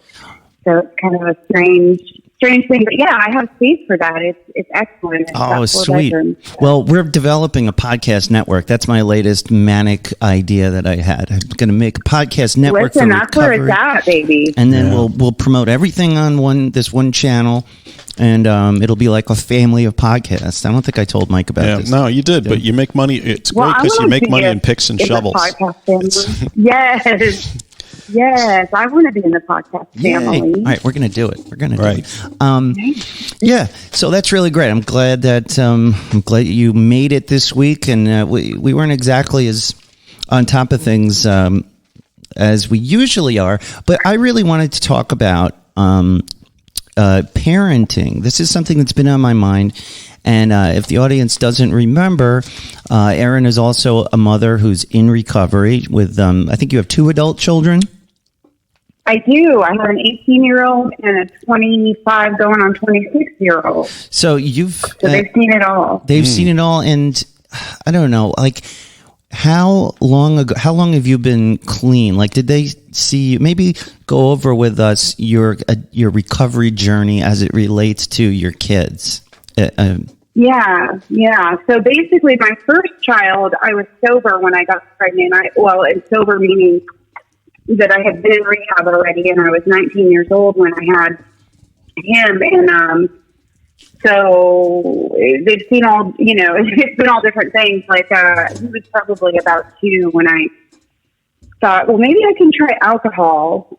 So it's kind of a strange thing. But yeah, I have space for that. It's excellent. It's sweet. bedrooms, so. Well, we're developing a podcast network. That's my latest manic idea that I had. I'm going to make a podcast network for recovery. That's where it's at, baby. And then we'll promote everything on this one channel. And it'll be like a family of podcasts. I don't think I told Mike about this. No, you did, but you make money. It's great because you make money in picks and shovels. Podcast family. Yes, I want to be in the podcast family. All right, we're going to do it. We're going to do it. Yeah, so that's really great. I'm glad you made it this week, and we weren't exactly as on top of things as we usually are, but I really wanted to talk about parenting. This is something that's been on my mind. And if the audience doesn't remember, Erin is also a mother who's in recovery with, I think you have 2 adult children. I do. I have an 18-year-old and a 25 going on 26-year-old. So they've seen it all. They've seen it all. And I don't know, like, How long have you been clean? Like, did they see you? Maybe go over with us your recovery journey as it relates to your kids. Yeah. So basically, my first child, I was sober when I got pregnant. And sober meaning that I had been in rehab already, and I was 19 years old when I had him. And so they've seen all, it's been all different things. Like he was probably about 2 when I thought, well, maybe I can try alcohol.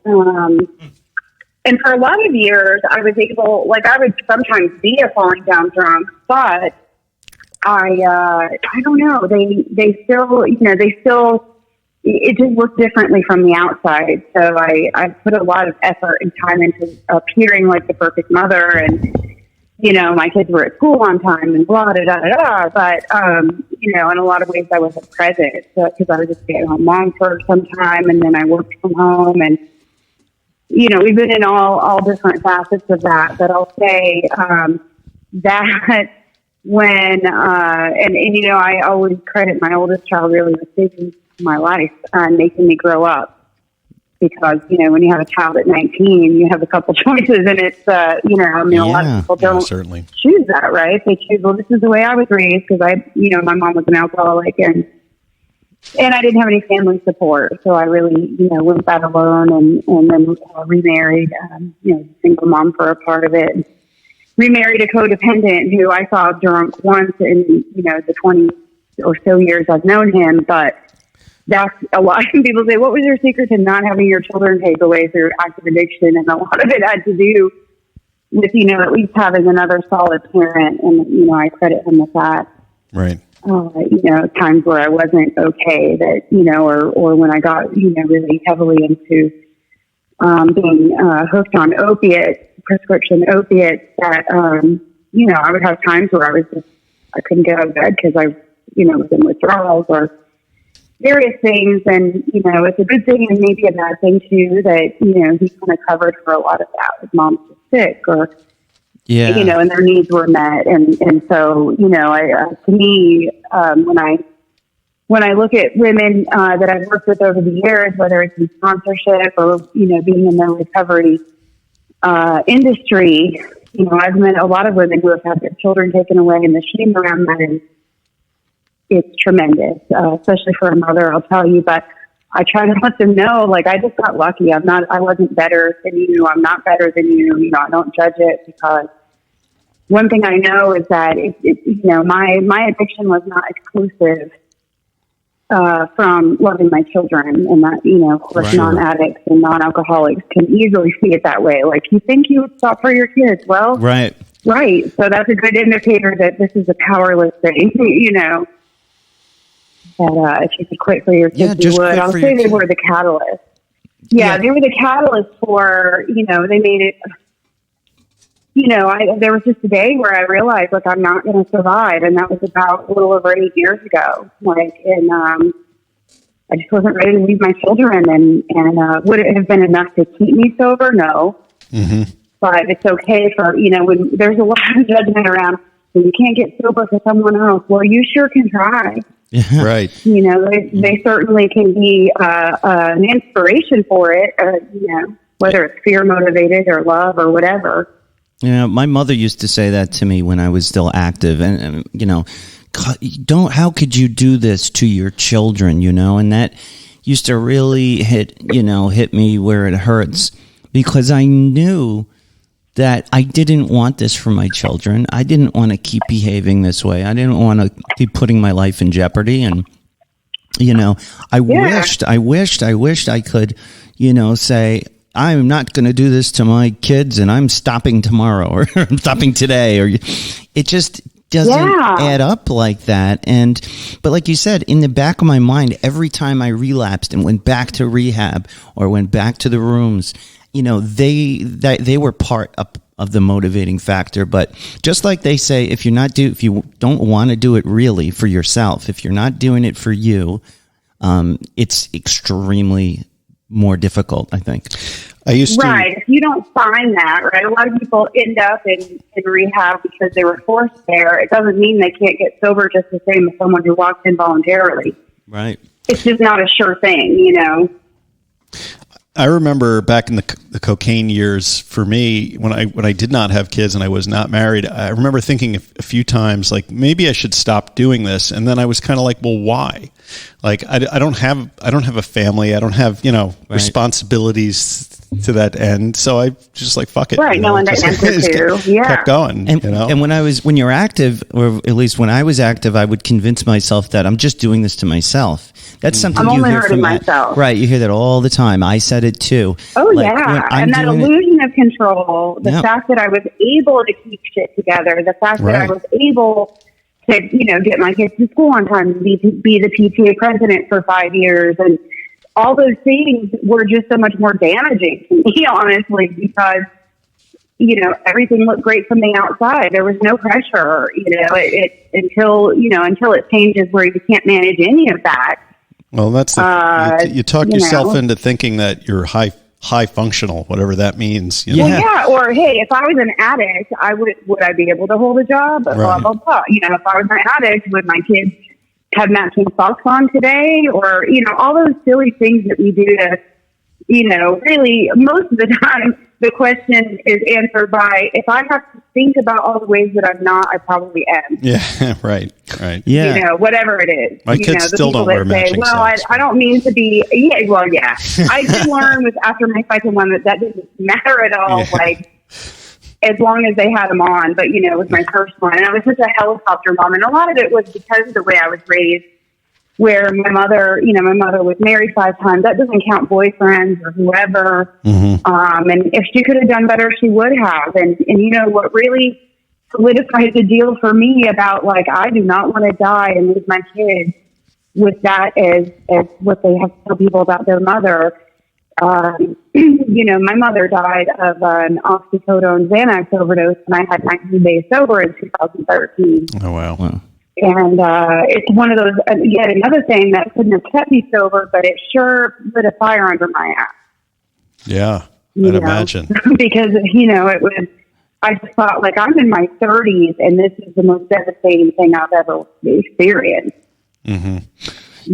And for a lot of years, I was able, I would sometimes be a falling down drunk, but I don't know. They still, it just looked differently from the outside. So I put a lot of effort and time into appearing like the perfect mother, and my kids were at school on time and blah, da, da, da, da. But, in a lot of ways I wasn't present because I was a stay-at-home mom for some time, and then I worked from home, and, we've been in all different facets of that. But I'll say that when, I always credit my oldest child really with saving my life and making me grow up. Because, when you have a child at 19, you have a couple choices, and it's, a lot of people don't choose that, right? They choose, well, this is the way I was raised because my mom was an alcoholic, and I didn't have any family support. So I really, went that alone, and then remarried, single mom for a part of it. Remarried a codependent who I saw drunk once in, the 20 or so years I've known him, but that's a lot of people say, what was your secret to not having your children take away through active addiction? And a lot of it had to do with, at least having another solid parent. And, I credit him with that. Right. Times where I wasn't okay that, or when I got, really heavily into being hooked on prescription opiates that, I would have times where I couldn't get out of bed because I, was in withdrawals or various things. And, it's a good thing and maybe a bad thing too that, he kind of covered for a lot of that. His mom was sick or, and their needs were met. And so, to me, when I look at women that I've worked with over the years, whether it's in sponsorship or, being in the recovery industry, I've met a lot of women who have had their children taken away, and the shame around that it's tremendous, especially for a mother, I'll tell you. But I try to let them know, I just got lucky. I wasn't better than you. I'm not better than you. I don't judge it, because one thing I know is that my addiction was not exclusive from loving my children, and that, of course, non-addicts and non-alcoholics can easily see it that way. You think you would stop for your kids. Well, right. So that's a good indicator that this is a powerless thing, that if you could quit for your kids, you would. I'll say they were the catalyst. Yeah, they were the catalyst for, they made it, there was just a day where I realized, I'm not going to survive. And that was about a little over 8 years ago. I just wasn't ready to leave my children. And would it have been enough to keep me sober? No. Mm-hmm. But it's okay for, when there's a lot of judgment around, when you can't get sober for someone else. Well, you sure can try. Right. They certainly can be an inspiration for it, whether it's fear motivated or love or whatever. Yeah, my mother used to say that to me when I was still active, and how could you do this to your children, and that used to really hit me where it hurts, because I knew that I didn't want this for my children. I didn't want to keep behaving this way. I didn't want to keep putting my life in jeopardy. And, I wished I could, say, I'm not going to do this to my kids, and I'm stopping tomorrow, or I'm stopping today, or it just doesn't add up like that. But like you said, in the back of my mind, every time I relapsed and went back to rehab or went back to the rooms, they were part of the motivating factor. But just like they say, if you don't want to do it really for yourself, if you're not doing it for you, it's extremely more difficult, I think. If you don't find that, right, a lot of people end up in rehab because they were forced there. It doesn't mean they can't get sober just the same as someone who walks in voluntarily. Right. It's just not a sure thing, you know? I remember back in the cocaine years for me, when I did not have kids and I was not married, I remember thinking a few times, like, maybe I should stop doing this. And then I was kind of like, well, why? Like, I don't have a family. I don't have, responsibilities to that end. So I just like, fuck it. Right. No one that answer to. Yeah. Kept going. And, and when you're active, or at least when I was active, I would convince myself that I'm just doing this to myself. That's something I'm you only hear hurting from myself. Right. You hear that all the time. I said it too. Oh, yeah. And that illusion of control, the fact that I was able to keep shit together, the fact that I was able to, get my kids to school on time, be the PTA president for 5 years. And all those things were just so much more damaging to me, honestly, because, everything looked great from the outside. There was no pressure, until it changes where you can't manage any of that. Well, that's you talk yourself into thinking that you're high functional, whatever that means. Well, yeah. Or hey, if I was an addict, would I be able to hold a job? Blah blah blah. If I was an addict, would my kids have matching socks on today? Or all those silly things that we do to, really most of the time the question is answered by, if I have to think about all the ways that I'm not, I probably am. Yeah, right. Yeah. Whatever it is. My kids still don't wear matching socks. I don't mean to be, yeah. I did learn after my second one that didn't matter at all, as long as they had them on. But, it was my first one. And I was just a helicopter mom. And a lot of it was because of the way I was raised, where my mother was married 5 times. That doesn't count boyfriends or whoever. Mm-hmm. And if she could have done better, she would have. And what really solidified the deal for me about, I do not want to die and leave my kids with that as what they have to tell people about their mother. My mother died of an oxycodone Xanax overdose, and I had 19 days sober in 2013. Oh, wow. And it's one of those, yet another thing that couldn't have kept me sober, but it sure lit a fire under my ass. Yeah, I'd imagine. Because, it was, I just thought, I'm in my 30s, and this is the most devastating thing I've ever experienced. Mm-hmm.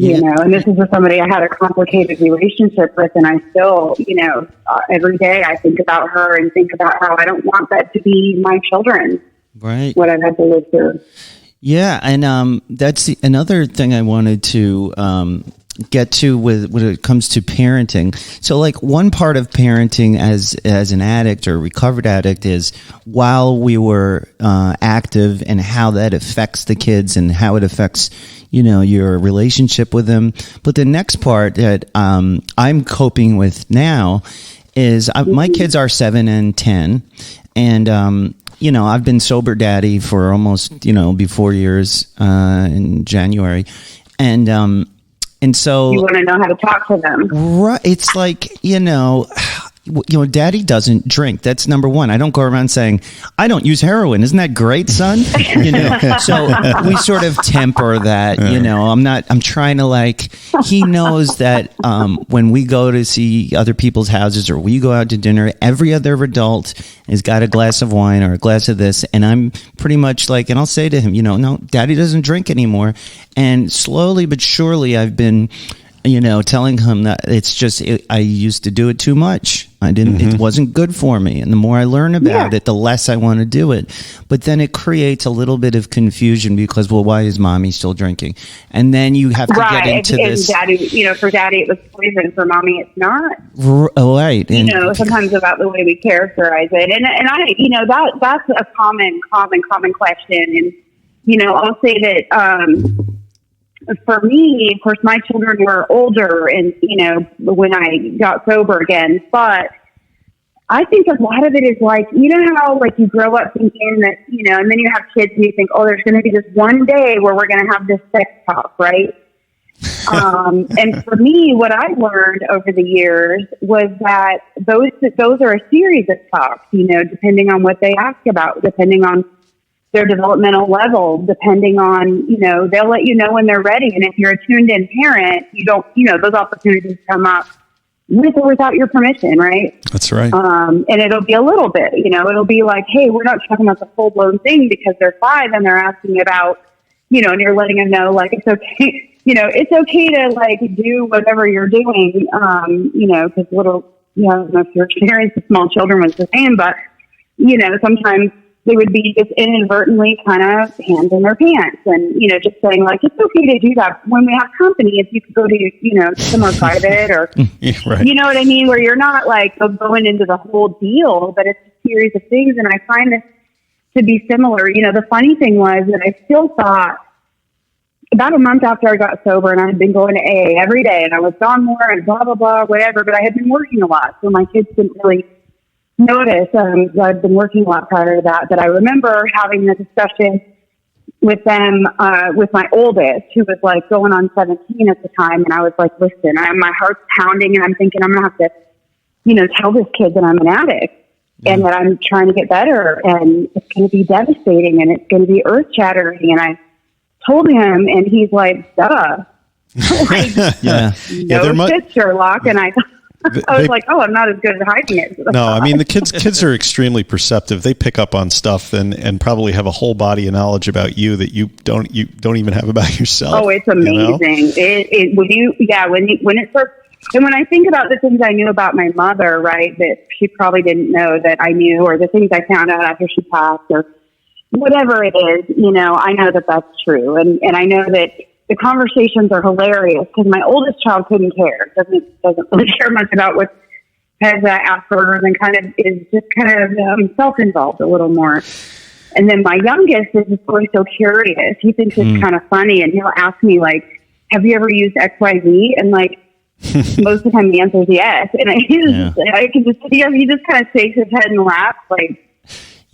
And this is with somebody I had a complicated relationship with, and I still, every day I think about her and think about how I don't want that to be my children. Right. What I've had to live through. Yeah, and that's another thing I wanted to get to when it comes to parenting. So, one part of parenting as an addict or recovered addict is while we were active, and how that affects the kids and how it affects your relationship with them. But the next part that I'm coping with now is my kids are 7 and 10, and I've been sober daddy for almost, be 4 years in January. And so you want to know how to talk to them. Right. It's daddy doesn't drink. That's number one. I don't go around saying, I don't use heroin. Isn't that great, son? So we sort of temper that, I'm trying to he knows that when we go to see other people's houses or we go out to dinner, every other adult has got a glass of wine or a glass of this. And I'm pretty much and I'll say to him, no, daddy doesn't drink anymore. And slowly but surely I've been, telling him that it's just, I used to do it too much. It wasn't good for me. And the more I learn about it, the less I want to do it. But then it creates a little bit of confusion because, well, why is mommy still drinking? And then you have to get into this. Daddy, for daddy, it was poison. For mommy, it's not. Right. And, sometimes about the way we characterize it. And I, that's a common question. And, I'll say that, for me, of course, my children were older and, when I got sober again, but I think a lot of it is how you grow up thinking that, and then you have kids and you think, oh, there's going to be this one day where we're going to have this sex talk, right? And for me, what I learned over the years was that those are a series of talks, depending on what they ask about, depending on their developmental level, depending on, they'll let you know when they're ready. And if you're a tuned in parent, you don't, those opportunities come up with or without your permission, right? That's right. And it'll be a little bit, it'll be hey, we're not talking about the full blown thing because they're 5 and they're asking about, and you're letting them know, it's okay. it's okay to like do whatever you're doing, because I don't know if your experience with small children was the same, but, sometimes they would be just inadvertently kind of hands in their pants and, just saying like, it's okay to do that when we have company, if you could go to, somewhere private or, right. you know what I mean? Where you're not like going into the whole deal, but it's a series of things. And I find this to be similar. The funny thing was that I still thought about a month after I got sober and I had been going to AA every day and I was gone more and blah, blah, blah, whatever, but I had been working a lot. So my kids didn't really notice. I'd been working a lot prior to that, but I remember having a discussion with them, with my oldest, who was like going on 17 at the time. And I was like, listen, my heart's pounding and I'm thinking I'm going to have to, tell this kid that I'm an addict and that I'm trying to get better and it's going to be devastating and it's going to be earth shattering. And I told him and he's like, duh. Like, no shit, Sherlock. And I was like, oh, I'm not as good at hiding it. No, I mean, the kids are extremely perceptive. They pick up on stuff and probably have a whole body of knowledge about you that you don't even have about yourself. Oh, it's amazing. When it starts, and when I think about the things I knew about my mother, right, that she probably didn't know that I knew, or the things I found out after she passed, or whatever it is, I know that that's true. And I know that the conversations are hilarious because my oldest child couldn't care, doesn't really care much about what has Asperger's and kind of is just kind of self-involved a little more. And then my youngest is always so curious. He thinks it's kind of funny and he'll ask me like, have you ever used XYZ? And like, most of the time the answer is yes. And I can just, he just kind of shakes his head and laughs like,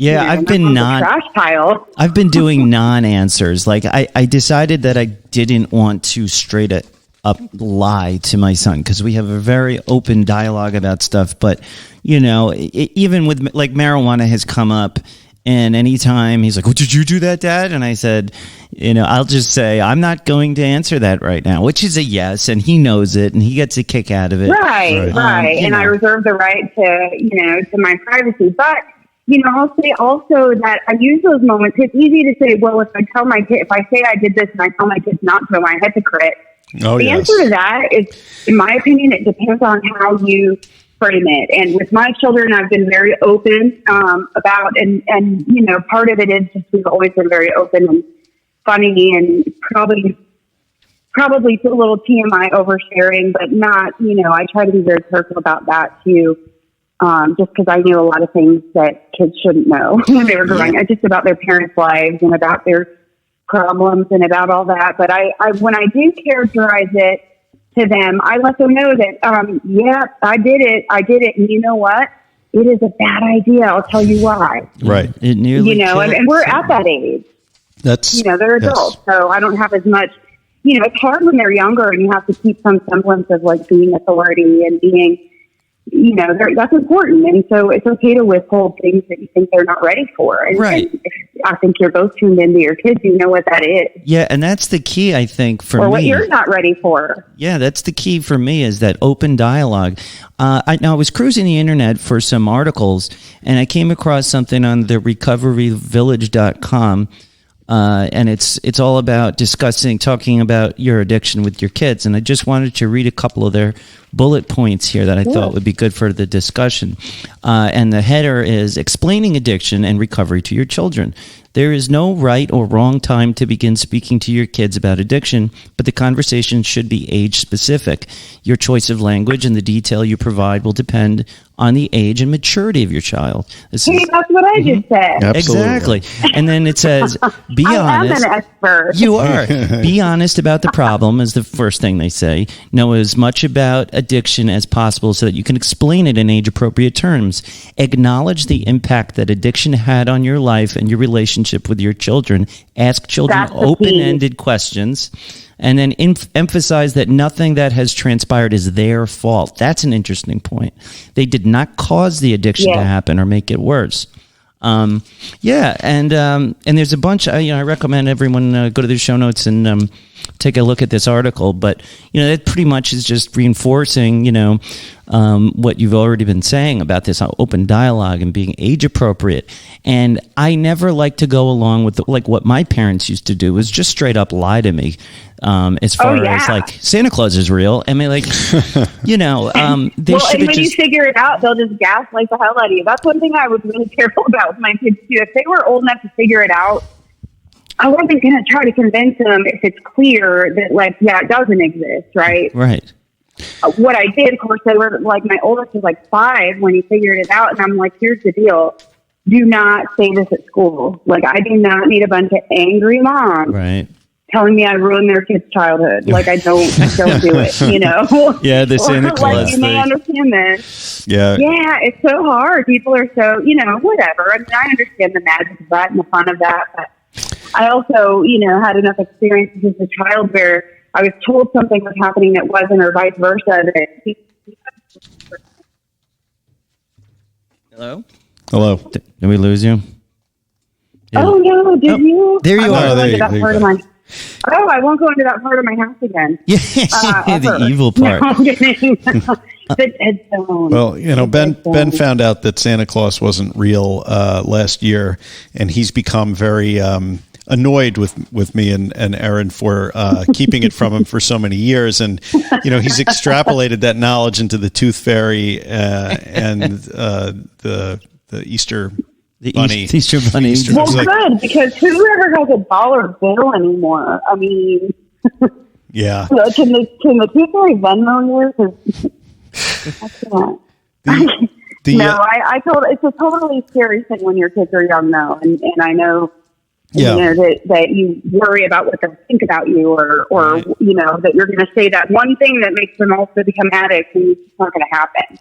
yeah, I've been trash pile. I've been doing non-answers. Like I decided that I didn't want to straight up lie to my son because we have a very open dialogue about stuff. But even with like marijuana has come up, and anytime he's like, "Oh, did you do that, Dad?" And I said, I'll just say I'm not going to answer that right now, which is a yes, and he knows it, and he gets a kick out of it. Right. And I reserve the right to to my privacy, but. I'll say also that I use those moments. It's easy to say, well, if I say I did this and I tell my kids not to, am I a hypocrite? The answer to that is, in my opinion, it depends on how you frame it. And with my children, I've been very open about, and part of it is just we've always been very open and funny and probably a little TMI oversharing, but not, I try to be very careful about that too. Just because I knew a lot of things that kids shouldn't know when they were growing up, just about their parents' lives and about their problems and about all that. But I when I do characterize it to them, I let them know that, I did it. And you know what? It is a bad idea. I'll tell you why. Right. It nearly and we're at that age. That's, they're adults. Yes. So I don't have as much, it's hard when they're younger and you have to keep some semblance of like being authority and being, that's important. And so it's okay to withhold things that you think they're not ready for. And, right. And I think you're both tuned into your kids. You know what that is. Yeah. And that's the key, I think, for me. Or what you're not ready for. Yeah. That's the key for me is that open dialogue. I was cruising the internet for some articles and I came across something on the recoveryvillage.com. And it's all about talking about your addiction with your kids. And I just wanted to read a couple of their bullet points here that I thought would be good for the discussion. And the header is explaining addiction and recovery to your children. There is no right or wrong time to begin speaking to your kids about addiction, but the conversation should be age-specific. Your choice of language and the detail you provide will depend on the age and maturity of your child. That's what I just said. Absolutely. Exactly. And then it says, be honest. I'm an expert. You are. Be honest about the problem is the first thing they say. Know as much about addiction as possible so that you can explain it in age-appropriate terms. Acknowledge the impact that addiction had on your life and your relationship with your children. Ask children open-ended questions. And then emphasize that nothing that has transpired is their fault. That's an interesting point. They did not cause the addiction to happen or make it worse. And there's a bunch. I recommend everyone go to the show notes and take a look at this article. But it pretty much is just reinforcing. what you've already been saying about this open dialogue and being age appropriate. And I never like to go along with what my parents used to do was just straight up lie to me. As far as like Santa Claus is real. I mean, like, you know, they well, and when you figure it out, they'll just gaslight the hell out of you. That's one thing I was really careful about with my kids too. If they were old enough to figure it out, I wasn't going to try to convince them if it's clear that, like, yeah, it doesn't exist, right? Right. What I did, of course, they were like, my oldest was like 5 when he figured it out, and I'm like, here's the deal. Do not say this at school. Like, I do not need a bunch of angry moms telling me I ruined their kid's childhood. Like, I don't do it, you know? Yeah, the Santa Claus like, you thing. may understand this. Yeah. Yeah, it's so hard. People are so, you know, whatever. I mean, I understand the magic of that and the fun of that, but I also, you know, had enough experiences as a child where I was told something was happening that wasn't, or vice versa. Hello? Did we lose you? Yeah. Oh, no, did you? There you are. Oh, I won't go into that part of my house again. Yeah, the evil part. No, I'm kidding. The headphone. Well, you know, Ben found out that Santa Claus wasn't real last year, and he's become very annoyed with me and Erin for keeping it from him for so many years. And, you know, he's extrapolated that knowledge into the Tooth Fairy and the Easter Bunny. Easter Bunny. Well, good, because whoever has a dollar bill anymore? I mean, yeah. Can the Tooth Fairy Venmo you? I can't. I told it's a totally scary thing when your kids are young, though, and I know. Yeah. You know, that you worry about what they'll think about you, or you know, that you're going to say that one thing that makes them also become addicts, and it's not going to happen.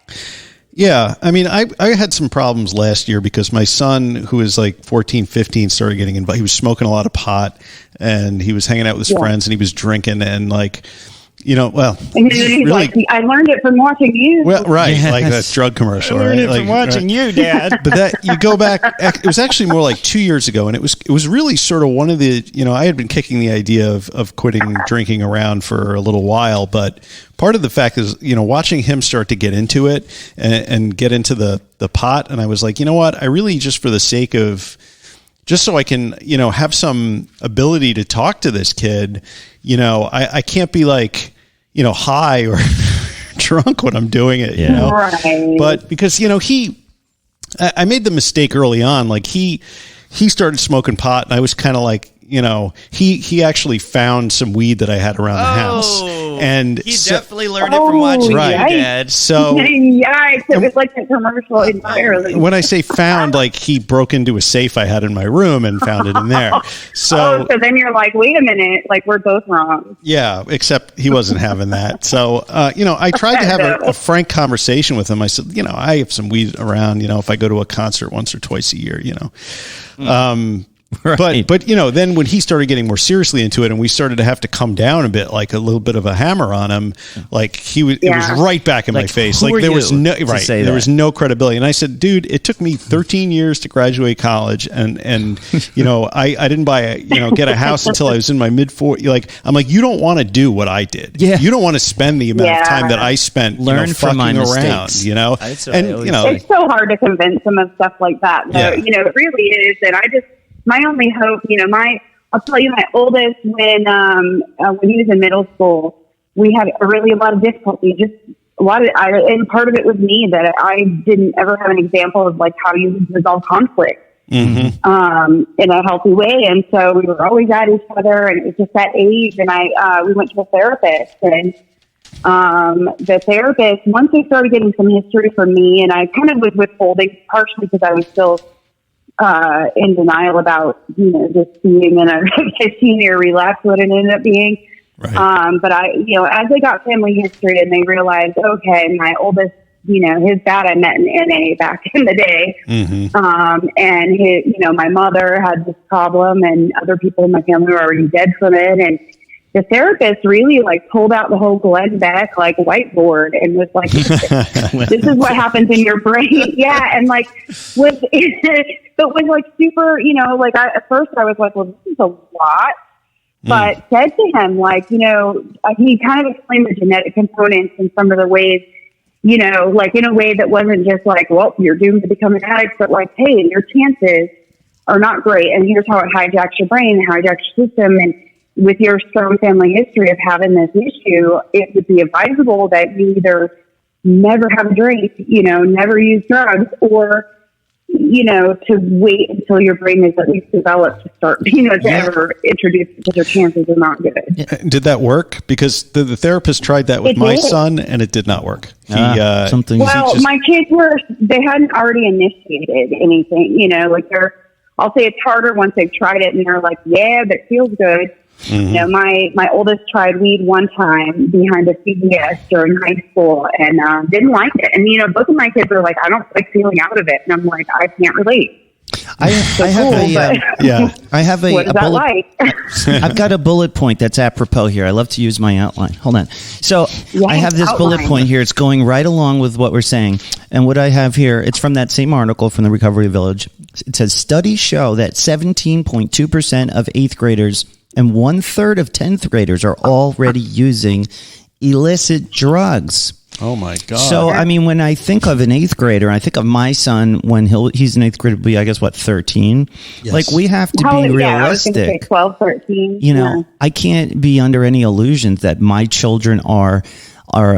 Yeah. I mean, I had some problems last year because my son, who was like 14, 15, started getting involved. He was smoking a lot of pot, and he was hanging out with his friends, and he was drinking, and like, you know, well, and he's really, like, I learned it from watching you. Well, right, like that drug commercial, right? Like, from watching you, Dad. But that you go back, it was actually more like 2 years ago, and it was really sort of one of the, you know, I had been kicking the idea of quitting drinking around for a little while, but part of the fact is, you know, watching him start to get into it and get into the pot, and I was like, you know what, I really, just for the sake of, just so I can, you know, have some ability to talk to this kid, you know, I can't be like, you know, high or drunk when I'm doing it, you know, right. But because, you know, I made the mistake early on, like he started smoking pot, and I was kind of like, you know, he actually found some weed that I had around the house, and he definitely learned it from watching you, Dad. So yikes, it was like a commercial entirely. When I say found, like he broke into a safe I had in my room and found it in there. So then you're like, wait a minute, like we're both wrong. Yeah, except he wasn't having that. So you know, I tried to have a frank conversation with him. I said, you know, I have some weed around. You know, if I go to a concert once or twice a year, you know. Right. But you know, then when he started getting more seriously into it, and we started to have to come down a bit, like a little bit of a hammer on him, like it was right back in my face. Like there was no credibility. And I said, dude, it took me 13 years to graduate college, and you know, I didn't get a house until I was in my mid-40s. Like I'm like, you don't want to do what I did. Yeah. You don't want to spend the amount of time that I spent from my mistakes. You know, and you know, it's so hard to convince them of stuff like that. Though, you know, it really is. And my only hope, you know, I'll tell you, my oldest, when he was in middle school, we had a lot of difficulty. Just a lot of, and part of it was me, that I didn't ever have an example of like how you resolve conflict in a healthy way. And so we were always at each other, and it was just that age. And we went to a therapist, and the therapist, once they started getting some history from me, and I kind of was withholding, partially because I was still in denial about, you know, just being in a 15-year relapse, what it ended up being. Right. But you know, as they got family history and they realized, okay, my oldest, you know, his dad I met in NA back in the day. And his, you know, my mother had this problem, and other people in my family were already dead from it. And the therapist really like pulled out the whole Glenn Beck like whiteboard and was like, this is what happens in your brain. Yeah. And like was like super, you know, like at first I was like, well, this is a lot, but said to him, like, you know, he kind of explained the genetic components and some of the ways you know, like in a way that wasn't just like, well, you're doomed to become an addict, but like, hey, your chances are not great. And here's how it hijacks your brain, hijacks your system. And with your strong family history of having this issue, it would be advisable that you either never have a drink, you know, never use drugs, or, you know, to wait until your brain is at least developed to start, you know, to ever introduce, because your chances are not good. Did that work? Because the therapist tried that with my son, and it did not work. My kids they hadn't already initiated anything, you know, like I'll say it's harder once they've tried it and they're like, yeah, that feels good. Mm-hmm. You know, my oldest tried weed one time behind a CVS during high school and didn't like it. And, you know, both of my kids are like, I don't like feeling out of it. And I'm like, I can't relate. I have a what is that like? I've got a bullet point that's apropos here. I love to use my outline. Hold on. So I have this bullet point here. It's going right along with what we're saying. And what I have here, it's from that same article from the Recovery Village. It says, studies show that 17.2% of 8th graders and 1/3 of 10th graders are already using illicit drugs. Oh my God. So, I mean, when I think of an 8th grader, I think of my son when he's an 8th grader, be, I guess, 13? Yes. Like, we have to be realistic. I was going to say 12, 13. You know, I can't be under any illusions that my children are,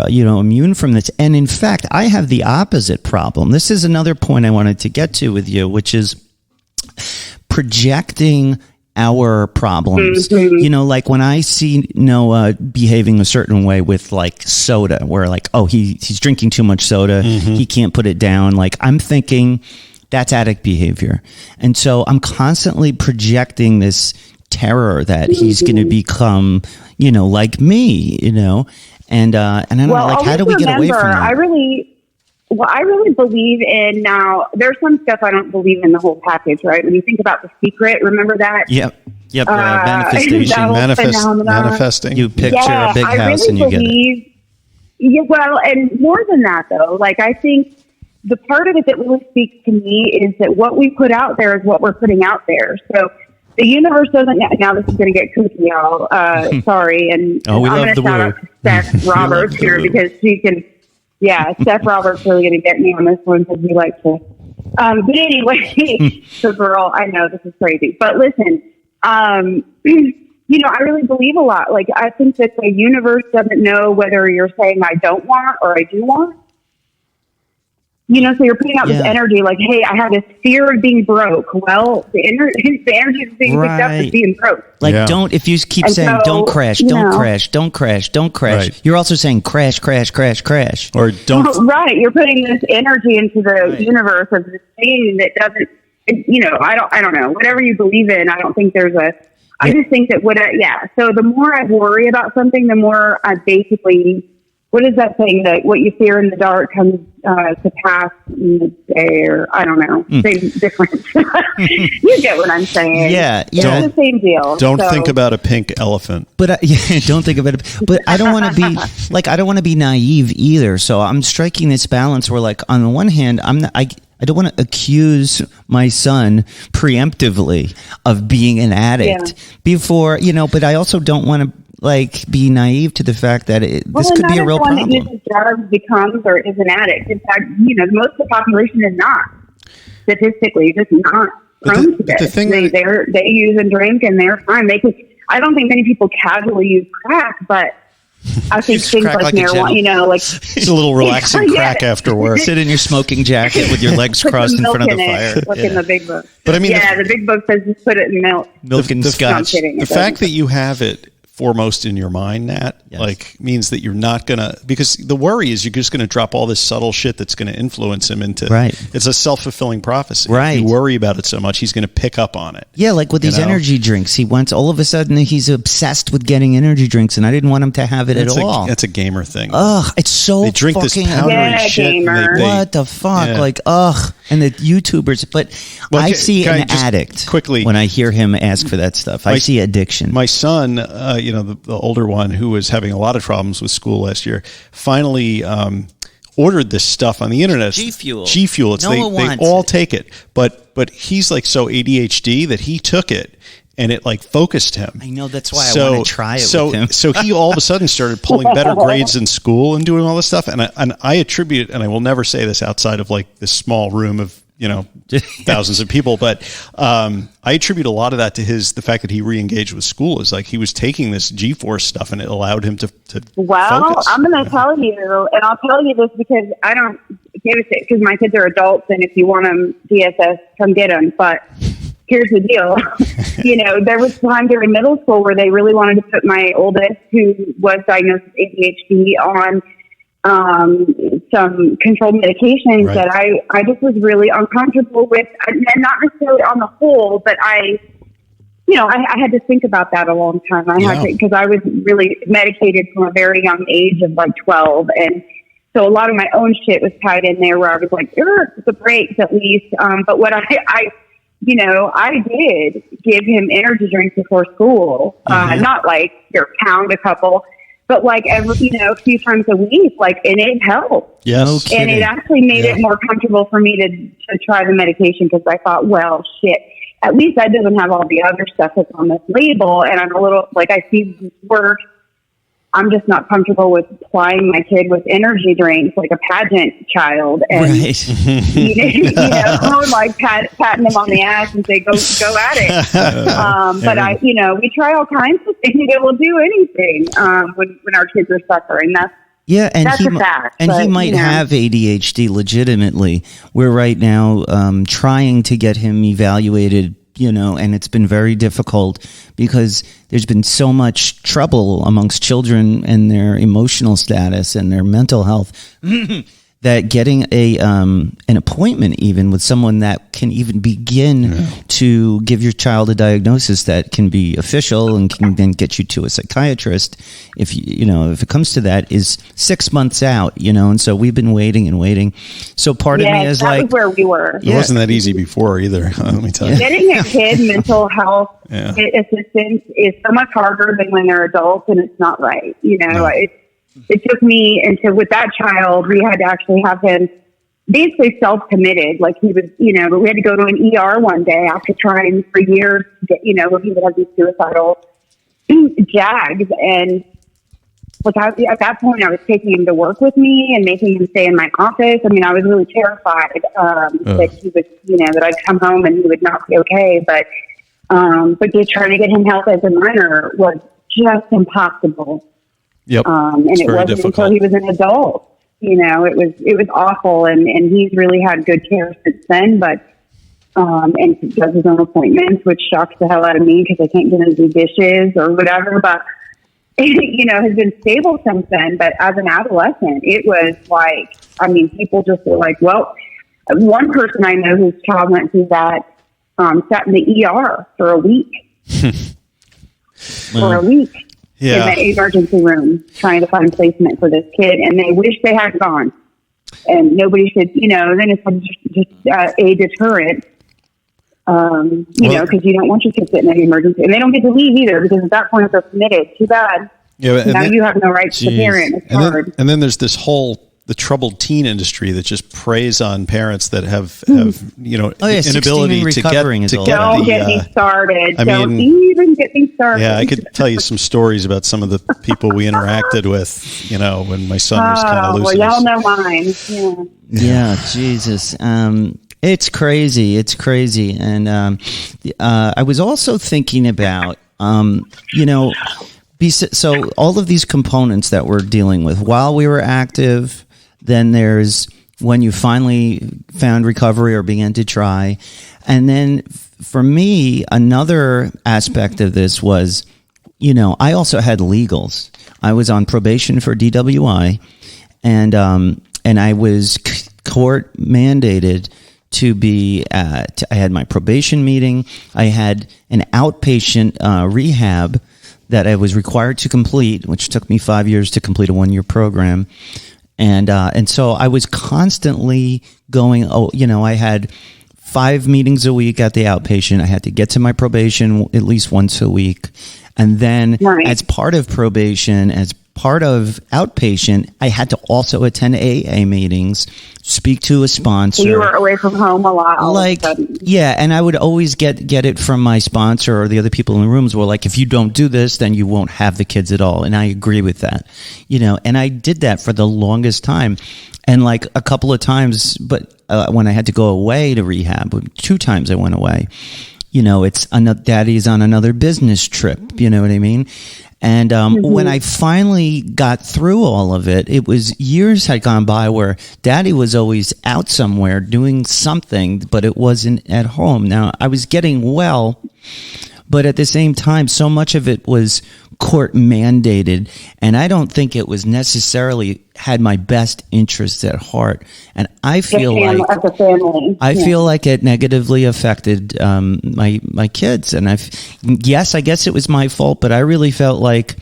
you know, immune from this. And in fact, I have the opposite problem. This is another point I wanted to get to with you, which is projecting our problems. Mm-hmm. You know, like when I see Noah behaving a certain way with like soda, where like, oh, he's drinking too much soda, he can't put it down. Like, I'm thinking that's addict behavior. And so I'm constantly projecting this terror that he's going to become, you know, like me, you know, and I don't know, like, how do we get away from that? I really believe in, now there's some stuff I don't believe in the whole package, right? When you think about The Secret, remember that? Yep. Manifestation. Manifesting. You picture a big house and you get it. Yeah, well, and more than that though, like, I think the part of it that really speaks to me is that what we put out there is what we're putting out there. So the universe doesn't, now this is going to get kooky, y'all. Sorry. And I'm going to shout out to Steph Roberts here because she can, Steph Roberts really going to get me on this one because we like to. But anyway, so girl, I know this is crazy, but listen, you know, I really believe a lot. Like, I think that the universe doesn't know whether you're saying I don't want or I do want. You know, so you're putting out this energy like, hey, I have this fear of being broke. Well, the energy is being picked up as being broke. Like, if you keep saying, don't crash, don't crash, don't crash, don't crash, right, you're also saying crash, crash, crash, crash. Or don't. Right. You're putting this energy into the universe of this thing that doesn't, you know, I don't know. Whatever you believe in, I don't think there's I just think that so the more I worry about something, the more I basically, what is that saying, that what you fear in the dark comes to pass in the day, or I don't know, same difference. You get what I'm saying? Yeah. It's the same deal. Don't think about a pink elephant. But don't think about it. But I don't want to be like, I don't want to be naive either. So I'm striking this balance where, like, on the one hand, I don't want to accuse my son preemptively of being an addict before, you know, but I also don't want to, like, be naive to the fact that this could be a real problem. That uses drugs becomes or is an addict. In fact, you know, most of the population is not. Statistically, just not prone to this. They use and drink and they're fine. I don't think many people casually use crack, but I think things like marijuana, you know, like it's a little relaxing crack after work. Sit in your smoking jacket with your legs crossed in front of the fire. Look in the big book. But I mean, the big book says just put it in milk. Milk and scotch. The fact that you have it foremost in your mind, Nat, like, means that you're not gonna, because the worry is you're just gonna drop all this subtle shit that's gonna influence him into, it's a self-fulfilling prophecy. Right. You worry about it so much, he's gonna pick up on it. Yeah, like with these energy drinks, he wants, all of a sudden he's obsessed with getting energy drinks, and I didn't want him to have it at all. That's a gamer thing. Ugh, it's so they drink this powdery shit. What the fuck? Like, ugh. And the YouTubers, but I see an addict quickly when I hear him ask for that stuff. I see addiction. My son, you know, the older one, who was having a lot of problems with school last year, finally ordered this stuff on the internet. G Fuel. They all take it, but he's like so ADHD that he took it and it like focused him. I know, that's why I want to try it with him. So he all of a sudden started pulling better grades in school and doing all this stuff. And I attribute it, and I will never say this outside of like this small room of, thousands of people, but I attribute a lot of that to the fact that he re-engaged with school. Is like he was taking this G-force stuff, and it allowed him to focus. I'm going to tell you, and I'll tell you this because I don't give a shit, because my kids are adults, and if you want them DSS, come get them. But here's the deal. There was time during middle school where they really wanted to put my oldest, who was diagnosed with ADHD, on some controlled medications that I just was really uncomfortable with, and not necessarily on the whole, but I had to think about that a long time. I had to, because I was really medicated from a very young age of like 12. And so a lot of my own shit was tied in there where I was like, the breaks at least. But what I did give him energy drinks before school, not like pound a couple, but like every, a few times a week, like, and it helped. Yes. And it actually made it more comfortable for me to try the medication, because I thought, well, shit, at least that doesn't have all the other stuff that's on this label. And I'm a little, like, I see this work. I'm just not comfortable with supplying my kid with energy drinks like a pageant child, and like patting them on the ass and say, go at it. But we try all kinds of things that will do anything when our kids are suffering. That's a fact. And he might have ADHD legitimately. We're right now trying to get him evaluated, and it's been very difficult because there's been so much trouble amongst children and their emotional status and their mental health that getting an appointment even with someone that can even begin to give your child a diagnosis that can be official and can then get you to a psychiatrist, if if it comes to that, is 6 months out, and so we've been waiting and waiting. So part of me is like, was where we were. It wasn't that easy before either. Let me tell you. Getting a kid mental health assistance is so much harder than when they're adults, and it's not right. It took me with that child, we had to actually have him basically self-committed. Like he was, but we had to go to an ER one day after trying for years to get, where he would have these suicidal jags. And at that point, I was taking him to work with me and making him stay in my office. I mean, I was really terrified that he was, that I'd come home and he would not be okay. But just trying to get him help as a minor was just impossible. Yep. And it wasn't difficult. until he was an adult, it was awful. And he's really had good care since then, but, and he does his own appointments, which shocks the hell out of me because I can't get him to do dishes or whatever, but, has been stable since then. But as an adolescent, it was like, people just were like, well, one person I know whose child went through that, sat in the ER for a week. In the emergency room, trying to find placement for this kid, and they wish they had gone. And nobody should, then it's just a deterrent, because you don't want your kid sitting in an emergency, and they don't get to leave either because at that point they're committed. Too bad. Yeah, now you have no rights to parent. It's hard. And then there's this the troubled teen industry that just preys on parents that have inability to get Don't get me started. Don't even get me started. Yeah, I could tell you some stories about some of the people we interacted with, when my son was kind of losing. Well, y'all know mine. Yeah, Jesus. It's crazy. It's crazy. And I was also thinking about, so all of these components that we're dealing with while we were active. Then there's when you finally found recovery or began to try. And then for me, another aspect of this was, I also had legals. I was on probation for DWI, and I was court mandated to be I had my probation meeting. I had an outpatient rehab that I was required to complete, which took me 5 years to complete a 1-year program. And so I was constantly going, I had 5 meetings a week at the outpatient. I had to get to my probation at least once a week. And then as part of probation, as part of outpatient, I had to also attend AA meetings, speak to a sponsor. So you were away from home a lot. Yeah, and I would always get it from my sponsor or the other people in the rooms were like, if you don't do this, then you won't have the kids at all. And I agree with that, and I did that for the longest time. And like a couple of times, but when I had to go away to rehab, 2 times I went away, it's daddy's on another business trip, you know what I mean? And when I finally got through all of it, it was years had gone by where daddy was always out somewhere doing something, but it wasn't at home. Now, I was getting well, but at the same time, so much of it was court mandated, and I don't think it was necessarily had my best interests at heart. And I feel feel like it negatively affected my kids. And I guess it was my fault, but I really felt like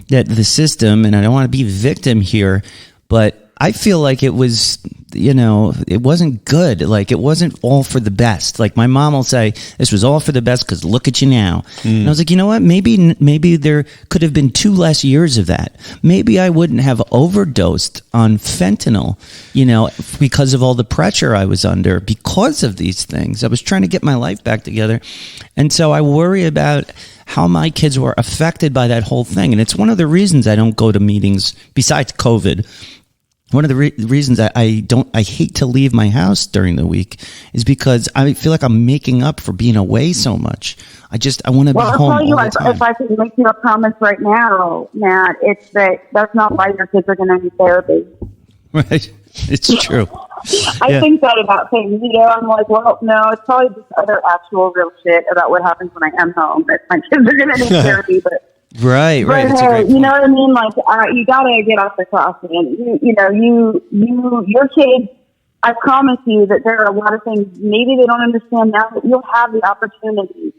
that the system, and I don't want to be a victim here, but I feel like it was, it wasn't good. Like, it wasn't all for the best. Like, my mom will say, this was all for the best because look at you now. And I was like, you know what? Maybe there could have been 2 less years of that. Maybe I wouldn't have overdosed on fentanyl, because of all the pressure I was under because of these things. I was trying to get my life back together. And so I worry about how my kids were affected by that whole thing. And it's one of the reasons I don't go to meetings besides COVID. One of the reasons I hate to leave my house during the week is because I feel like I'm making up for being away so much. I want to be home all the time. If I can make you a promise right now, Matt, it's that's not why your kids are going to need therapy. Right. It's true. I think that about things. I'm like, well, no, it's probably just other actual real shit about what happens when I am home. That my kids are going to need therapy, but... Right. But, That's a great point. You know what I mean? Like, you got to get off the crossing. Your kids, I promise you that there are a lot of things maybe they don't understand now, but you'll have the opportunity.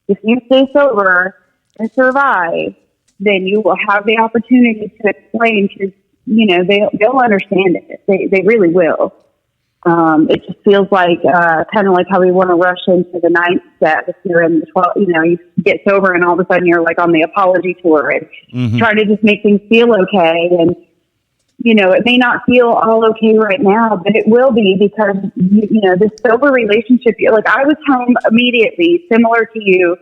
If you stay sober and survive, then you will have the opportunity to explain because, they'll understand it. They really will. It just feels like kind of like how we want to rush into the 9th step if you're in the 12th, you get sober and all of a sudden you're like on the apology tour and trying to just make things feel okay. And, it may not feel all okay right now, but it will be because, this sober relationship, like I was home immediately, similar to you,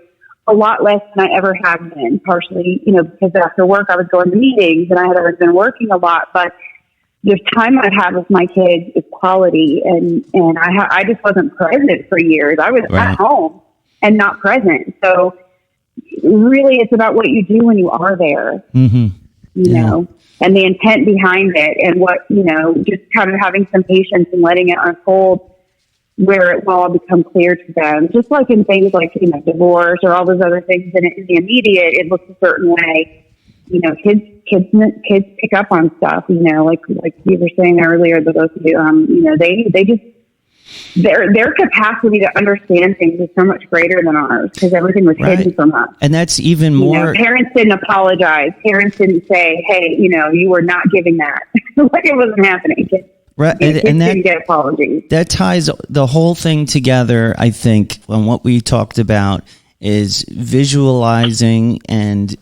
a lot less than I ever have been, partially, because after work I was going to meetings and I had always been working a lot, but the time I've had with my kids is quality, and I just wasn't present for years. I was at home and not present. So really, it's about what you do when you are there, you know, and the intent behind it, and what just kind of having some patience and letting it unfold where it will all become clear to them. Just like in things like divorce or all those other things, in the immediate, it looks a certain way. Kids pick up on stuff, like you were saying earlier, the both of you, they just, their capacity to understand things is so much greater than ours because everything was hidden from us. And that's even more. Parents didn't apologize. Parents didn't say, hey, you were not giving that. Like it wasn't happening. Right. And that, didn't get apologies. That ties the whole thing together, I think, on what we talked about is visualizing and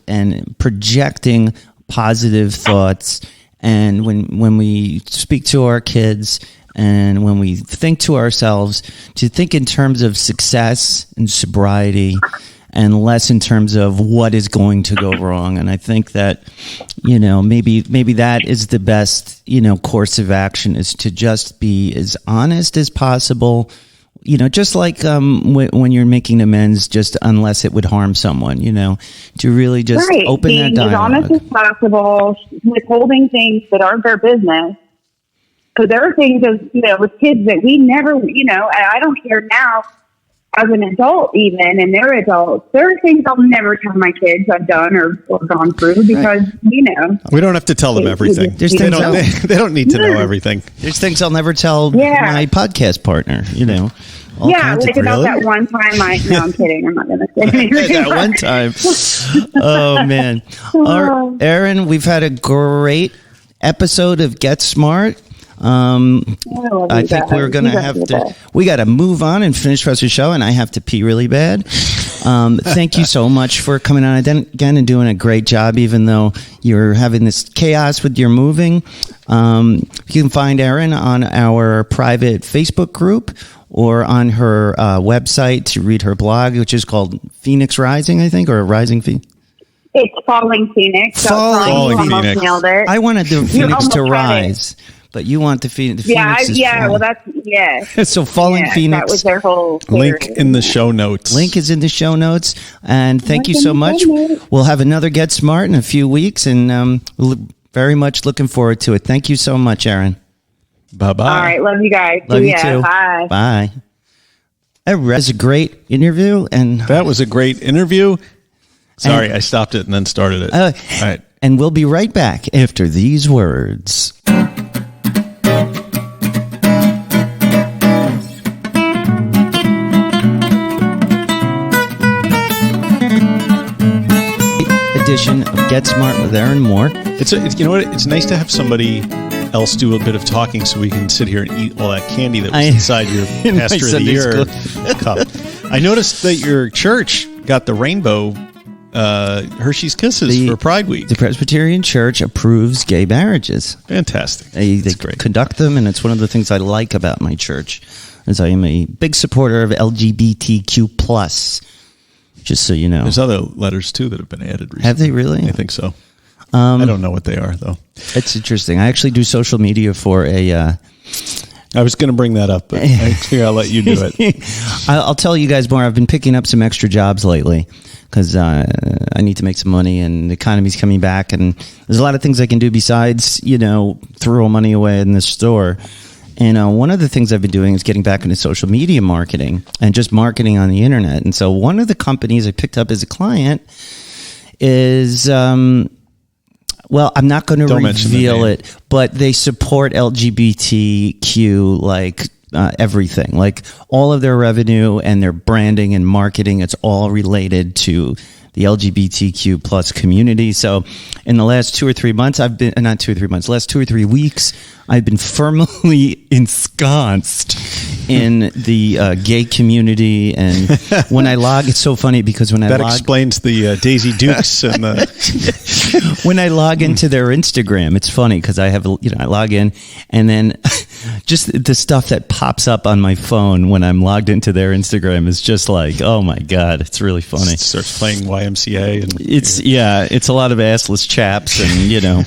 projecting positive thoughts. And when we speak to our kids and when we think to ourselves, to think in terms of success and sobriety and less in terms of what is going to go wrong. And I think that, maybe that is the best, course of action, is to just be as honest as possible. Just like when you're making amends, just unless it would harm someone, to really just open that dialogue. Being as honest as possible, withholding things that aren't their business. Because there are things, with kids that we never, I don't care now as an adult even, and they're adults. There are things I'll never tell my kids I've done or gone through because, we don't have to tell them everything. They don't need to know everything. There's things I'll never tell my podcast partner, like about that one time no, I'm kidding. I'm not going to say anything. That one time. Oh, man. Erin, we've had a great episode of Get Smart. I think we're going to have to, we got to move on and finish the rest of the show, and I have to pee really bad. Thank you so much for coming on again and doing a great job, even though you're having this chaos with your moving. You can find Erin on our private Facebook group or on her website to read her blog, which is called Phoenix Rising, I think, or Rising Phoenix. It's Falling Phoenix. Falling Phoenix. Nailed it. I wanted the Phoenix to rise, but you want the Phoenix. Well, that's So Falling Phoenix. That was their whole link theory. in the show notes. Link is in the show notes. And thank you so much. We'll have another Get Smart in a few weeks, and very much looking forward to it. Thank you so much, Erin. Bye-bye. All right. Love you guys. Love See you ya. too. Bye. Bye. That was a great interview. And That was a great interview. Sorry, I stopped it and then started it. All right. And we'll be right back after these words. Edition of Get Smart with Erin Moore. It's you know what? It's nice to have somebody else do a bit of talking so we can sit here and eat all that candy that was inside your in my Pastor of the Sunday Year school. cup. I noticed that your church got the rainbow Hershey's Kisses for Pride Week. The Presbyterian Church approves gay marriages. Fantastic. They great. conduct them, and it's one of the things I like about my church, as I am a big supporter of LGBTQ+. Just so you know. There's other letters, too, that have been added recently. Have they really? I think so. I don't know what they are, though. It's interesting. I actually do social media for a... I was going to bring that up, but I figure I'll let you do it. I'll tell you guys more. I've been picking up some extra jobs lately because I need to make some money, and the economy's coming back, and there's a lot of things I can do besides, throw money away in the store. And one of the things I've been doing is getting back into social media marketing and just marketing on the internet. And so one of the companies I picked up as a client is, I'm not going to reveal it, but they support LGBTQ, everything, like all of their revenue and their branding and marketing. It's all related to the LGBTQ plus community. So in the last 2 or 3 months, last 2 or 3 weeks, I've been firmly ensconced in the gay community. And when I log, it's so funny because when I log, explains the Daisy Dukes and the when I log into their Instagram, it's funny because I have, I log in and then just the stuff that pops up on my phone when I'm logged into their Instagram is just like, oh my God, it's really funny. It starts playing YMCA and it's a lot of assless chaps and,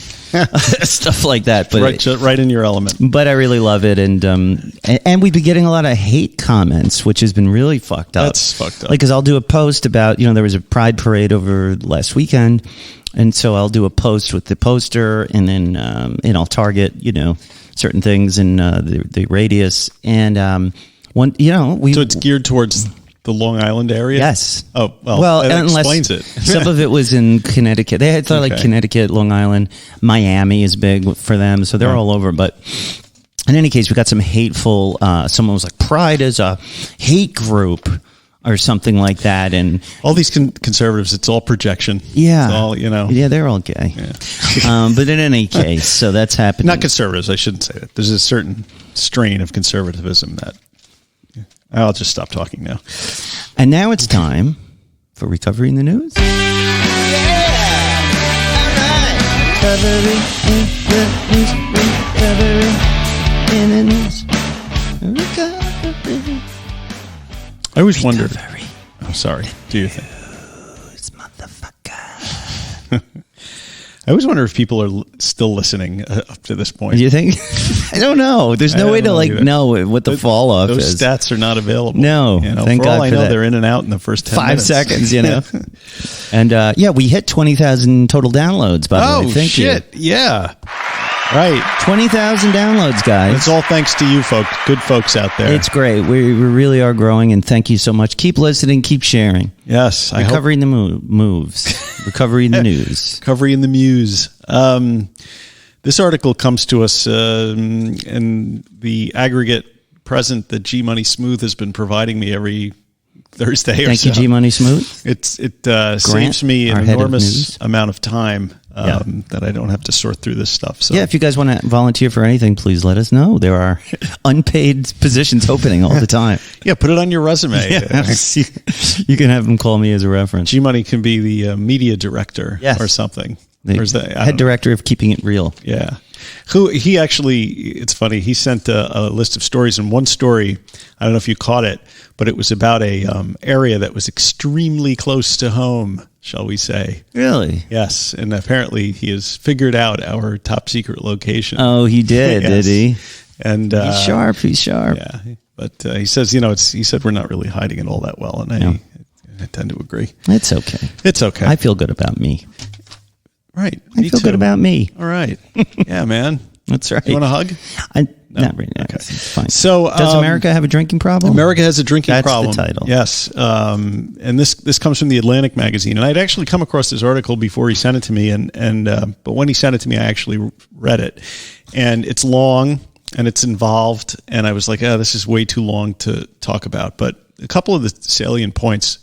stuff like that, but right in your element. But I really love it, and we've been getting a lot of hate comments, which has been really fucked up. That's fucked up. Like, because I'll do a post about there was a Pride parade over last weekend, and so I'll do a post with the poster, and then I'll target certain things in the radius, and so it's geared towards the Long Island area? Yes. Oh, well that explains it. Some of it was in Connecticut. They had like Connecticut, Long Island, Miami is big for them, so they're all over. But in any case, we got some hateful, someone was like, Pride is a hate group or something like that. And all these conservatives, it's all projection. Yeah. It's all, Yeah, they're all gay. Yeah. But in any case, so that's happening. Not conservatives, I shouldn't say that. There's a certain strain of conservatism that... I'll just stop talking now. And now it's time for Recovery in the News. Yeah! All right. Recovery in the news. Recovery in the news. Recovery. I always wondered. Oh, sorry. Do your thing. News, motherfucker. I always wonder if people are still listening up to this point. Do you think? I don't know. There's no way to know what the fall off is. Those stats are not available. No, thank for God all I for know, that. they're in and out in the first 10 5 minutes. seconds, And we hit 20,000 total downloads. By the way, thank you. Yeah, right. 20,000 downloads, guys. It's all thanks to you, folks. Good folks out there. It's great. We really are growing, and thank you so much. Keep listening. Keep sharing. Yes, Recovery in the moves. Recovery in the news. Recovery in the Muse. This article comes to us in the aggregate present that G Money Smooth has been providing me every Thursday or Thank so. you, G Money Smoot. It saves me our an head of enormous news. amount of time that I don't have to sort through this stuff. So Yeah, if you guys want to volunteer for anything, please let us know. There are unpaid positions opening all the time. yeah, put it on your resume. You can have them call me as a reference. G Money can be the media director or something. The Or is that, head director of Keeping It Real. Yeah. He actually, it's funny, he sent a list of stories, and one story, I don't know if you caught it, but it was about a area that was extremely close to home, shall we say. Really? Yes, and apparently he has figured out our top secret location. Oh, he did, Yes. did he? And He's sharp. Yeah, but he says, he said we're not really hiding it all that well, and I tend to agree. It's okay. It's okay. I feel good about me. Right. I feel good about me. All right. Yeah, man. That's right. You want a hug? Not really. Okay. It's fine. So, does America have a drinking problem? America has a drinking problem. That's the title. Yes. And this comes from the Atlantic magazine. And I'd actually come across this article before he sent it to me. But when he sent it to me, I actually read it. And it's long and it's involved. And I was like, this is way too long to talk about. But a couple of the salient points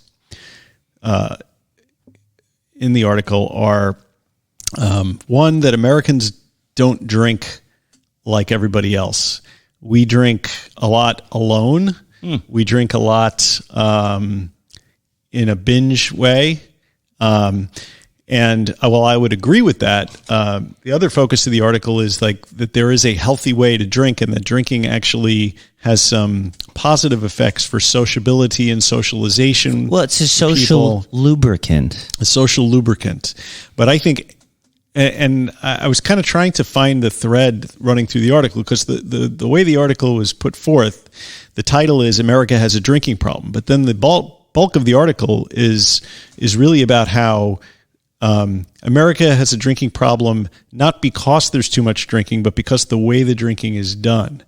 in the article are, one, that Americans don't drink like everybody else. We drink a lot alone. We drink a lot in a binge way. And while I would agree with that, the other focus of the article is like that there is a healthy way to drink, and that drinking actually has some positive effects for sociability and socialization. Well, it's a social lubricant. A social lubricant. But I think, and I was kind of trying to find the thread running through the article, because the way the article was put forth, the title is America Has a Drinking Problem. But then the bulk of the article is really about how America has a drinking problem, not because there's too much drinking, but because the way the drinking is done.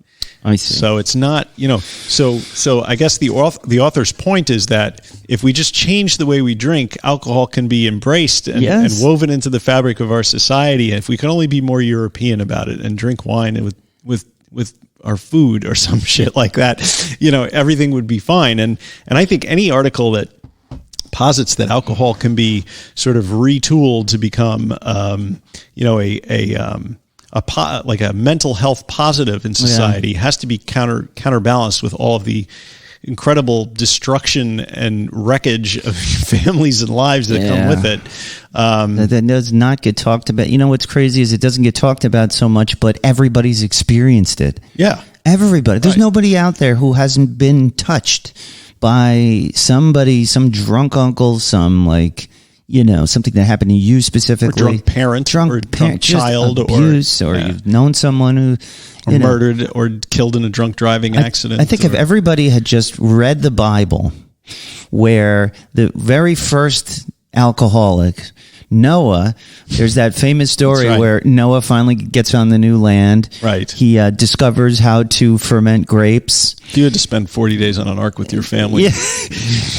I see. So it's not, so I guess the author's point is that if we just change the way we drink, alcohol can be embraced and woven into the fabric of our society. And if we can only be more European about it and drink wine with our food or some shit like that, everything would be fine. And I think any article that posits that alcohol can be sort of retooled to become, like a mental health positive in society has to be counterbalanced with all of the incredible destruction and wreckage of families and lives that come with it. That does not get talked about. What's crazy is it doesn't get talked about so much, but everybody's experienced it. Yeah. Everybody. There's nobody out there who hasn't been touched by somebody, some drunk uncle, some something that happened to you specifically. Or drunk parent, or drunk child, abuse, or you've known someone who... Or murdered or killed in a drunk driving accident. I think if everybody had just read the Bible, where the very first alcoholic, Noah, there's that famous story where Noah finally gets on the new land. Right. He discovers how to ferment grapes. You had to spend 40 days on an ark with your family. Yeah.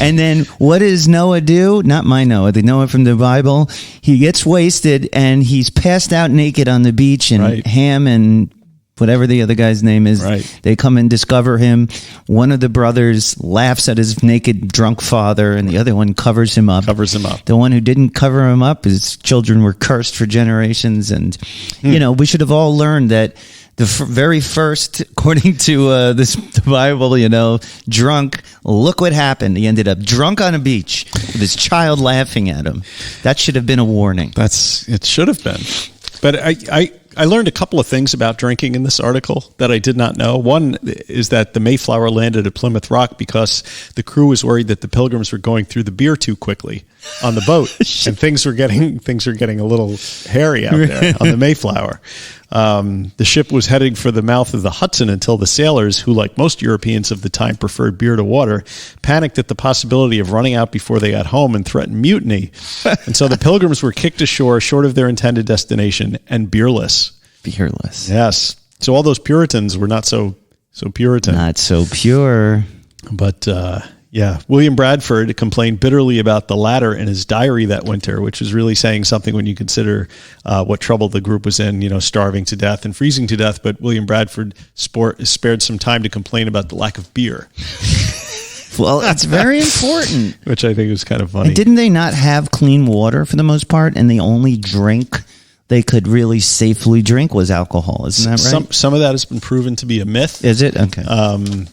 And then what does Noah do? Not my Noah, the Noah from the Bible. He gets wasted and he's passed out naked on the beach, and Ham and whatever the other guy's name is, they come and discover him. One of the brothers laughs at his naked drunk father, and the other one covers him up. The one who didn't cover him up, his children were cursed for generations. And, we should have all learned that the very first, according to the Bible, drunk, look what happened. He ended up drunk on a beach with his child laughing at him. That should have been a warning. It should have been. But I learned a couple of things about drinking in this article that I did not know. One is that the Mayflower landed at Plymouth Rock because the crew was worried that the Pilgrims were going through the beer too quickly on the boat, and things were getting a little hairy out there on the Mayflower. The ship was heading for the mouth of the Hudson until the sailors, who, like most Europeans of the time, preferred beer to water, panicked at the possibility of running out before they got home and threatened mutiny. And so the Pilgrims were kicked ashore short of their intended destination and beerless. Beerless. Yes. So all those Puritans were not so Puritan. Not so pure. But William Bradford complained bitterly about the latter in his diary that winter, which was really saying something when you consider what trouble the group was in, starving to death and freezing to death. But William Bradford spared some time to complain about the lack of beer. Well, it's very important. Which I think was kind of funny. And didn't they not have clean water for the most part? And the only drink they could really safely drink was alcohol. Isn't that right? Some of that has been proven to be a myth. Is it? Okay.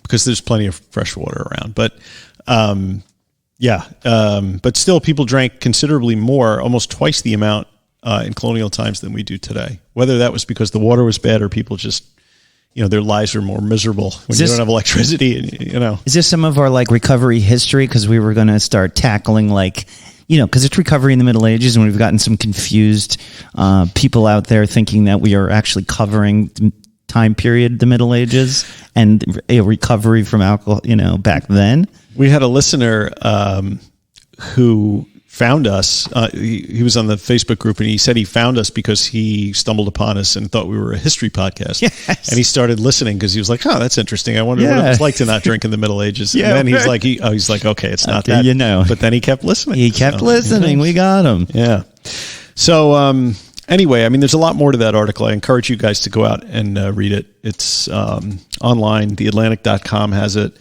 Because there's plenty of fresh water around. But but still people drank considerably more, almost twice the amount in colonial times than we do today. Whether that was because the water was bad or people just, their lives are more miserable when you don't have electricity. Is this some of our recovery history? Because we were going to start tackling because it's recovery in the Middle Ages, and we've gotten some confused people out there thinking that we are actually covering time period, the Middle Ages, and a recovery from alcohol, back then. We had a listener who found us. He was on the Facebook group, and he said he found us because he stumbled upon us and thought we were a history podcast. Yes. And he started listening because he was like, "Oh, that's interesting. I wonder what it was like to not drink in the Middle Ages." Yeah, and then he's like, "Okay, it's not okay, that." But then he kept listening. He kept listening. We got him. Yeah. So anyway, there's a lot more to that article. I encourage you guys to go out and read it. It's online. TheAtlantic.com has it.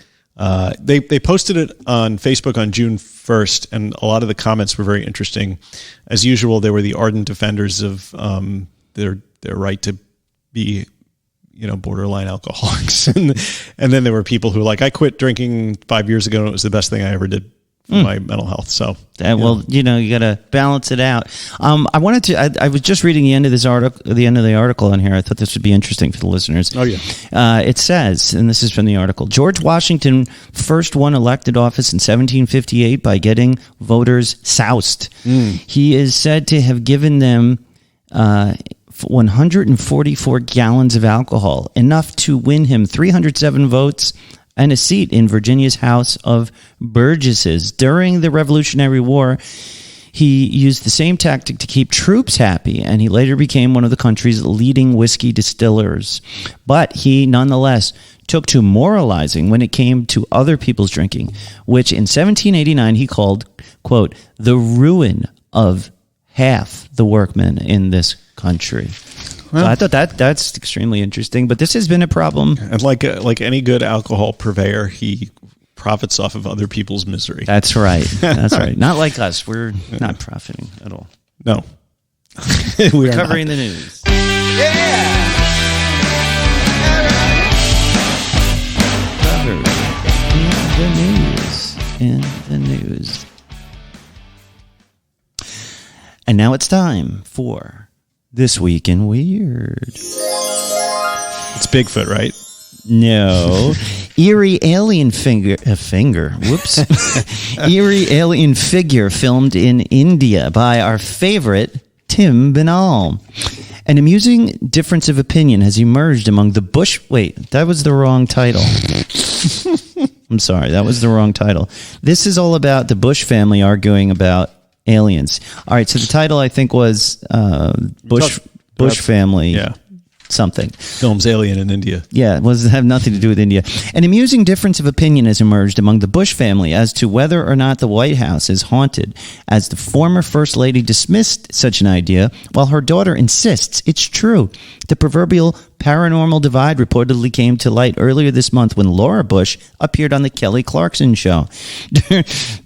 They posted it on Facebook on June 1st, and a lot of the comments were very interesting. As usual, they were the ardent defenders of their right to be, borderline alcoholics, and then there were people who were like, I quit drinking 5 years ago, and it was the best thing I ever did for my mental health. So, well, you got to balance it out. I wanted to. I was just reading the end of this article, the end of the article on here. I thought this would be interesting for the listeners. Oh yeah. It says, and this is from the article: George Washington first won elected office in 1758 by getting voters soused. He is said to have given them 144 gallons of alcohol, enough to win him 307 votes and a seat in Virginia's House of Burgesses. During the Revolutionary War, he used the same tactic to keep troops happy, and he later became one of the country's leading whiskey distillers. But he, nonetheless, took to moralizing when it came to other people's drinking, which in 1789 he called, quote, the ruin of half the workmen in this country. Well, so I thought that's extremely interesting, but this has been a problem. And like any good alcohol purveyor, he profits off of other people's misery. That's right. That's right. Not like us. We're not profiting at all. No. We are covering the news. Yeah. In the news. And now it's time for This Week in Weird. It's Bigfoot, right? No. Eerie alien figure. Whoops. Eerie alien figure filmed in India by our favorite Tim Binal. An amusing difference of opinion has emerged among the bush. Wait, that was the wrong title. I'm sorry, that was the wrong title. This is all about the Bush family arguing about aliens. All right, so the title I think was Bush family. Yeah. Something. Films Alien in India. Yeah, it have nothing to do with India. An amusing difference of opinion has emerged among the Bush family as to whether or not the White House is haunted, as the former First Lady dismissed such an idea, while her daughter insists it's true. The proverbial paranormal divide reportedly came to light earlier this month when Laura Bush appeared on the Kelly Clarkson show.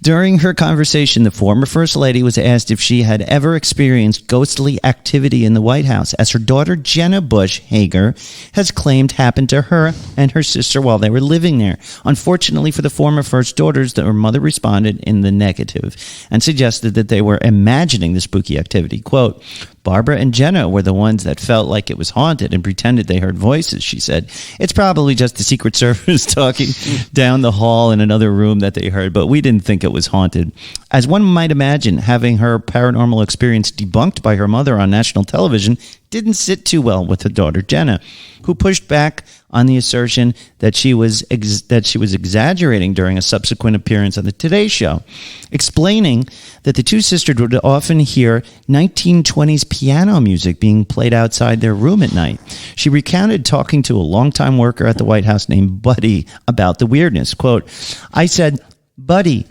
During her conversation, the former First Lady was asked if she had ever experienced ghostly activity in the White House, as her daughter Jenna Bush Hager has claimed happened to her and her sister while they were living there. Unfortunately for the former first daughters, her mother responded in the negative and suggested that they were imagining the spooky activity. Quote, Barbara and Jenna were the ones that felt like it was haunted and pretended they heard voices, she said. It's probably just the Secret Service talking down the hall in another room that they heard, but we didn't think it was haunted. As one might imagine, having her paranormal experience debunked by her mother on national television didn't sit too well with her daughter Jenna, who pushed back on the assertion that she was exaggerating during a subsequent appearance on the Today Show, explaining that the two sisters would often hear 1920s piano music being played outside their room at night. She recounted talking to a longtime worker at the White House named Buddy about the weirdness. Quote, I said, Buddy,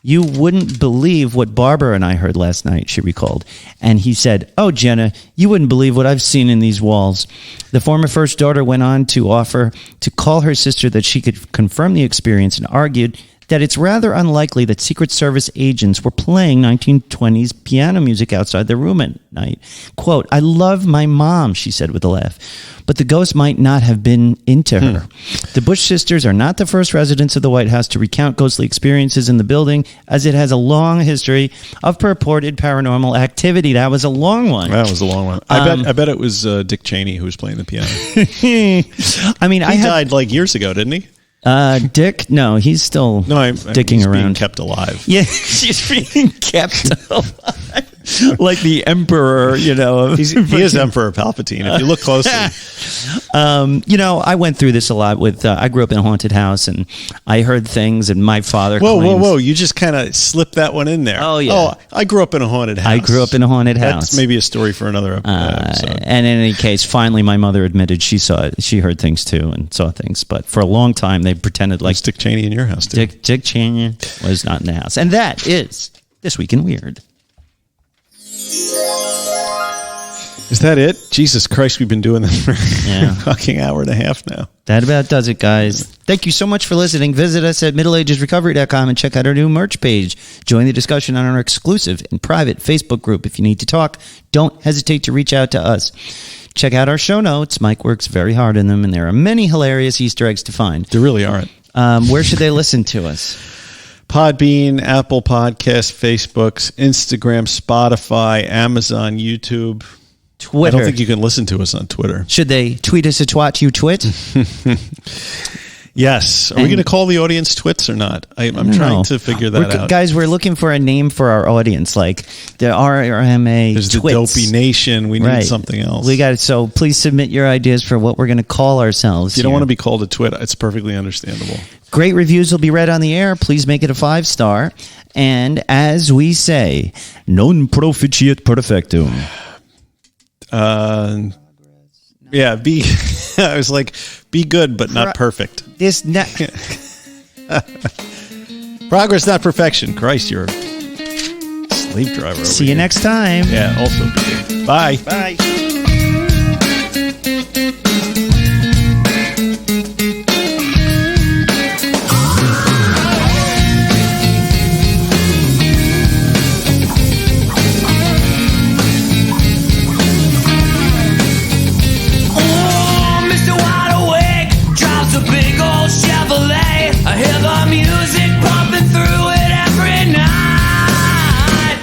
you wouldn't believe what Barbara and I heard last night, she recalled. And he said, oh, Jenna, you wouldn't believe what I've seen in these walls. The former first daughter went on to offer to call her sister that she could confirm the experience and argued that it's rather unlikely that Secret Service agents were playing 1920s piano music outside their room at night. Quote, "I love my mom," she said with a laugh, "but the ghost might not have been into her." The Bush sisters are not the first residents of the White House to recount ghostly experiences in the building, as it has a long history of purported paranormal activity. That was a long one. That was a long one. I bet it was Dick Cheney who was playing the piano. I mean, he died like years ago, didn't he? Dick? No, he's still dicking he's around. Being kept alive. Yeah, he's being kept alive. Like the emperor, you know. He is Emperor Palpatine, if you look closely. You know, I went through this a lot with, I grew up in a haunted house, and I heard things, and my father Whoa, you just kind of slipped that one in there. Oh, yeah. Oh, I grew up in a haunted house. I grew up in a haunted house. That's maybe a story for another episode. And in any case, finally my mother admitted she saw it. She heard things too and saw things, but for a long time they pretended like... Was Dick Cheney in your house too? Dick Cheney was not in the house. And that is This Week in Weird. Is that it? Jesus Christ, we've been doing this for a fucking hour and a half now. That about does it, guys. Thank you so much for listening. Visit us at middleagesrecovery.com and check out our new merch page. Join the discussion on our exclusive and private Facebook group. If you need to talk, don't hesitate to reach out to us. Check out our show notes. Mike works very hard in them, and there are many hilarious Easter eggs to find. There really aren't. Where should they listen to us? Podbean, Apple Podcasts, Facebooks, Instagram, Spotify, Amazon, YouTube. Twitter. I don't think you can listen to us on Twitter. Should they tweet us a twat you twit? Yes. Are we going to call the audience twits or not? I'm trying to figure that out. Guys, we're looking for a name for our audience, like the RMA. There's twits. The Dopey Nation. We need something else. We got it. So please submit your ideas for what we're going to call ourselves. If you don't want to be called a twit, it's perfectly understandable. Great reviews will be read on the air. Please make it a 5-star. And as we say, non proficiat perfectum. Yeah, I was like, be good, but not perfect. Progress, not perfection. Christ, you're a slave driver. See you next time. Yeah, also be good. Bye. Bye. I hear the music pumping through it every night.